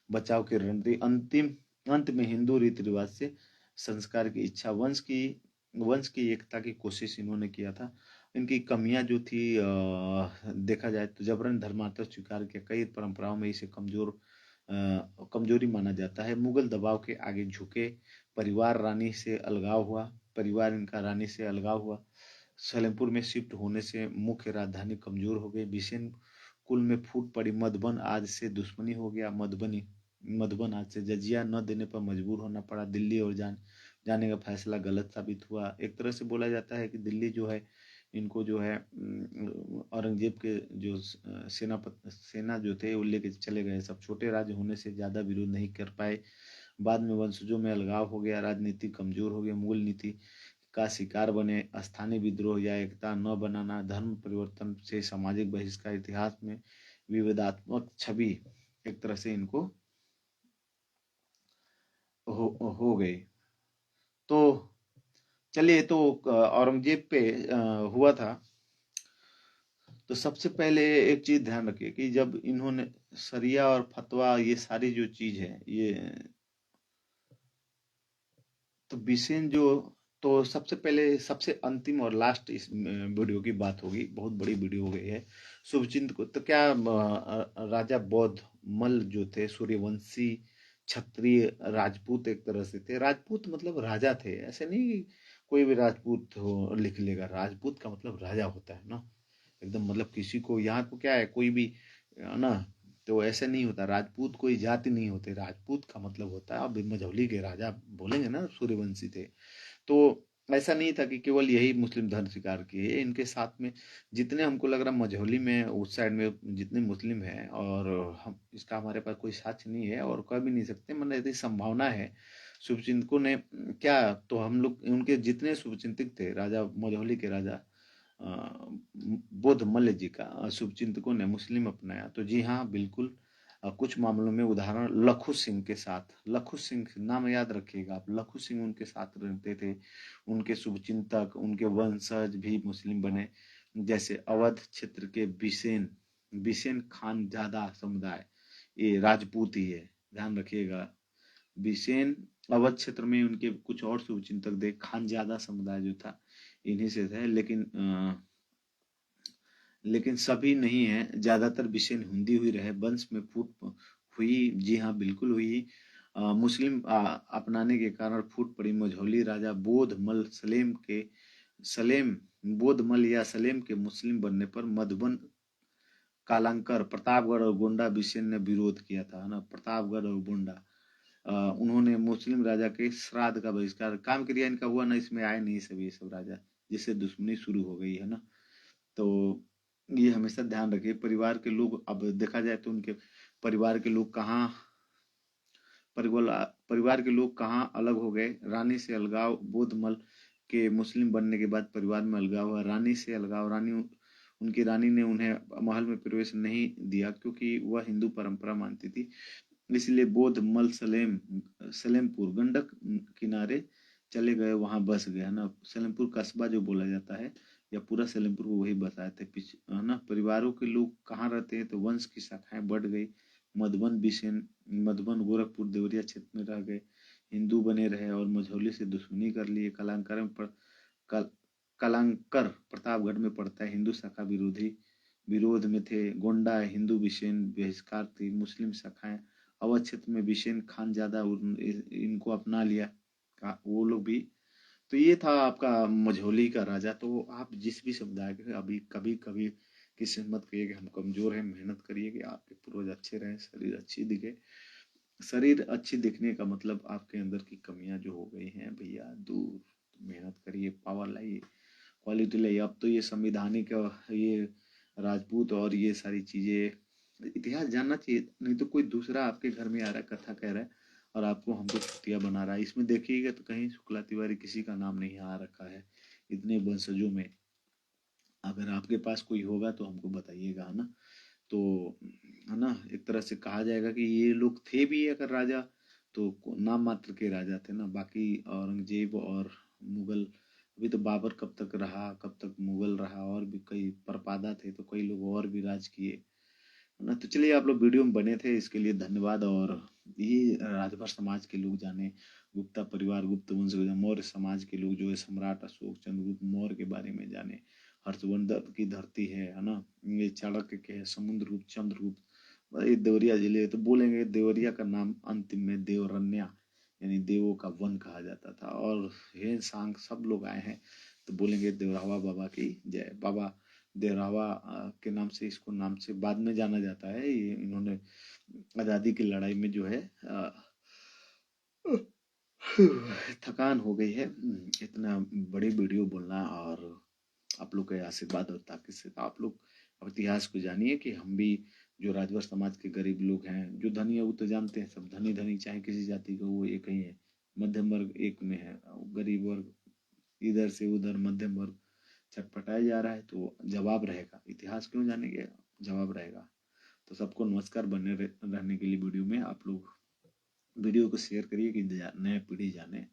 बचाव की रणनीति, अंत में हिंदू रीति रिवाज से संस्कार की इच्छा, वंश की एकता की कोशिश इन्होंने किया था। इनकी कमियां जो थी देखा जाए तो जबरन धर्मांतर स्वीकार किया, कई परंपराओं में इसे कमजोरी माना जाता है। मुगल दबाव के आगे झुके, परिवार इनका रानी से अलगाव हुआ, सलेमपुर में शिफ्ट होने से मुख्य राजधानी कमजोर हो गई, बिसेन कुल में फूट पड़ी, मधुबन आज से दुश्मनी हो गया, मधुबन आज से जजिया न देने पर मजबूर होना पड़ा, दिल्ली और जाने का फैसला गलत साबित हुआ। एक तरह से बोला जाता है कि दिल्ली जो है इनको जो है औरंगजेब के जो सेना जो थे वो लेके चले गए, सब छोटे राज्य होने से ज्यादा विरोध नहीं कर पाए। बाद में वंशजों में अलगाव हो गया, राजनीति कमजोर हो गया, मूल नीति का शिकार बने, स्थानीय विद्रोह या एकता न बनाना, धर्म परिवर्तन से सामाजिक बहिष्कार, इतिहास में विवादात्मक छवि एक तरह से इनको हो गई। तो चलिए, तो औरंगजेब पे हुआ था, तो सबसे पहले एक चीज ध्यान रखिए कि जब इन्होंने शरिया और फतवा ये सारी जो चीज है ये, तो बिसेन जो, तो सबसे पहले सबसे अंतिम और लास्ट इस वीडियो की बात होगी, बहुत बड़ी वीडियो हो गई है। शुभचिंत को तो क्या राजा बौद्ध मल जो थे सूर्यवंशी क्षत्रिय राजपूत एक तरह से थे। राजपूत मतलब राजा थे, ऐसे नहीं कोई भी राजपूत हो लिख लेगा, राजपूत का मतलब राजा होता है ना, एकदम मतलब किसी को यहाँ को क्या है कोई भी ना, तो ऐसे नहीं होता, राजपूत कोई जाति नहीं होते, राजपूत का मतलब होता है, अब मझौली के राजा बोलेंगे ना सूर्यवंशी थे, तो ऐसा नहीं था कि केवल यही मुस्लिम धर्म स्वीकार किए, इनके साथ में जितने हमको लग रहा मझौली में उस साइड में जितने मुस्लिम हैं, और हम इसका हमारे पास कोई साक्ष्य नहीं है और कह भी नहीं सकते, मतलब यदि संभावना है शुभचिंतकों ने क्या, तो हम लोग उनके जितने शुभचिंतक थे राजा मझौली के राजा बुद्ध मल्ल जी का शुभचिंतकों ने मुस्लिम अपनाया, तो जी हाँ बिल्कुल। कुछ मामलों में उदाहरण लखू सिंह के साथ, लखू सिंह नाम याद रखिएगा आप, लखू सिंह उनके साथ रहते थे, उनके शुभचिंतक उनके वंशज भी मुस्लिम बने, जैसे अवध क्षेत्र के बिसेन बिसेन खानजादा समुदाय, ये राजपूत ही है, ध्यान रखिएगा। बिसेन अवध क्षेत्र में उनके कुछ और शुभचिंतक थे, खानजादा समुदाय जो था इन्हीं से थे, लेकिन सभी नहीं है, ज्यादातर बिसेन हिंदी हुई रहे, वंश में फूट हुई, जी हाँ बिल्कुल हुई। मुस्लिम अपनाने के कारण फूट पड़ी, मझौली राजा सलेम बोध मल या सलेम के मुस्लिम बनने पर मधुबन, कालांकर, प्रतापगढ़ और गोंडा बिसेन ने विरोध किया था, है ना, प्रतापगढ़ और गोंडा। उन्होंने मुस्लिम राजा के श्राद्ध का बहिष्कार, काम क्रिया इनका हुआ ना, इसमें आए नहीं सभी सब राजा, जिससे दुश्मनी शुरू हो गई, है ना। तो ये हमेशा ध्यान रखिए। परिवार के लोग, अब देखा जाए तो उनके परिवार के लोग कहाँ, परिवार के लोग कहाँ अलग हो गए। रानी से अलगाव, बोधमल के मुस्लिम बनने के बाद परिवार में अलगाव हुआ। रानी से अलगाव, उनकी रानी ने उन्हें महल में प्रवेश नहीं दिया क्योंकि वह हिंदू परंपरा मानती थी। इसलिए बोधमल सलेमपुर गंडक किनारे चले गए, वहां बस गए, है ना। सलेमपुर कस्बा जो बोला जाता है, या पूरा सलेमपुर को वही बसाए थे, है ना। परिवारों के लोग कहाँ रहते हैं, तो वंश की शाखाएं बढ़ गई। मधुबन बिसेन मधुबन गोरखपुर देवरिया क्षेत्र में रह गए, हिंदू बने रहे और मझौली से दुश्मनी कर लिए। कल, कलांकर प्रतापगढ़ में पड़ता है, हिंदू शाखा विरोध में थे। गोंडा हिंदू बिसेन बहिष्कार थी। मुस्लिम शाखाएं अवध क्षेत्र में बिसेन खान ज्यादा इनको अपना लिया, वो लोग भी। तो ये था आपका मझौली का राजा। तो आप जिस भी समुदाय के, अभी कभी कभी किसी मत कहिए कि हम कमजोर हैं, मेहनत करिए कि आपके पूर्वज अच्छे रहे, शरीर अच्छी दिखे। शरीर अच्छी दिखने का मतलब आपके अंदर की कमियां जो हो गई हैं भैया दूर, मेहनत करिए, पावर लाइए, क्वालिटी लाइए। अब तो ये संविधानिक, ये राजपूत और ये सारी चीजें, इतिहास जानना चाहिए। नहीं तो कोई दूसरा आपके घर में आ रहा है, कथा कह रहा है और आपको हमको छुट्टियां बना रहा है। इसमें देखिएगा तो कहीं शुक्ला तिवारी किसी का नाम नहीं आ रखा है इतने वंशजों में। अगर आपके पास कोई होगा तो हमको बताइएगा, है ना। तो है ना, एक तरह से कहा जाएगा कि ये लोग थे भी अगर राजा तो नाम मात्र के राजा थे ना। बाकी औरंगजेब और मुगल, अभी तो बाबर कब तक रहा, कब तक मुगल रहा, और भी कई परपादा थे, तो कई लोग और भी राज किए, है ना। तो चलिए, आप लोग वीडियो में बने थे, इसके लिए धन्यवाद। और ये राजभर समाज के लोग जाने, गुप्ता परिवार, गुप्त वंश, मौर्य समाज के लोग जो है, सम्राट अशोक चंद्रगुप्त मौर्य के बारे में जाने। हर्षवर्धन की धरती है ना। ये चाणक्य के है, समुद्रगुप्त, चंद्रगुप्त। ये देवरिया जिले, तो बोलेंगे देवरिया का नाम अंतिम में देवरन्या, यानी देवों का वन कहा जाता था। और हे सांग सब लोग आए हैं तो बोलेंगे देवरावा बाबा की जय। बाबा देवरावा के नाम से इसको नाम से बाद में जाना जाता है। ये इन्होंने आजादी की लड़ाई में जो है थकान हो गई है इतना बड़ी वीडियो बोलना, और आप लोग के आशीर्वाद और ताकत से आप लोग अब इतिहास को जानिए कि हम भी जो राजभर समाज के गरीब लोग हैं, जो धनी है वो तो जानते हैं, सब धनी धनी चाहे किसी जाति का, वो एक ही है। मध्यम वर्ग एक में है, गरीब वर्ग इधर से उधर, मध्यम वर्ग छटपटाया जा रहा है। तो जवाब रहेगा, इतिहास क्यों जानेंगे, जवाब रहेगा। तो सबको नमस्कार। रहने के लिए वीडियो में आप लोग वीडियो को शेयर करिए कि नया पीढ़ी जाने।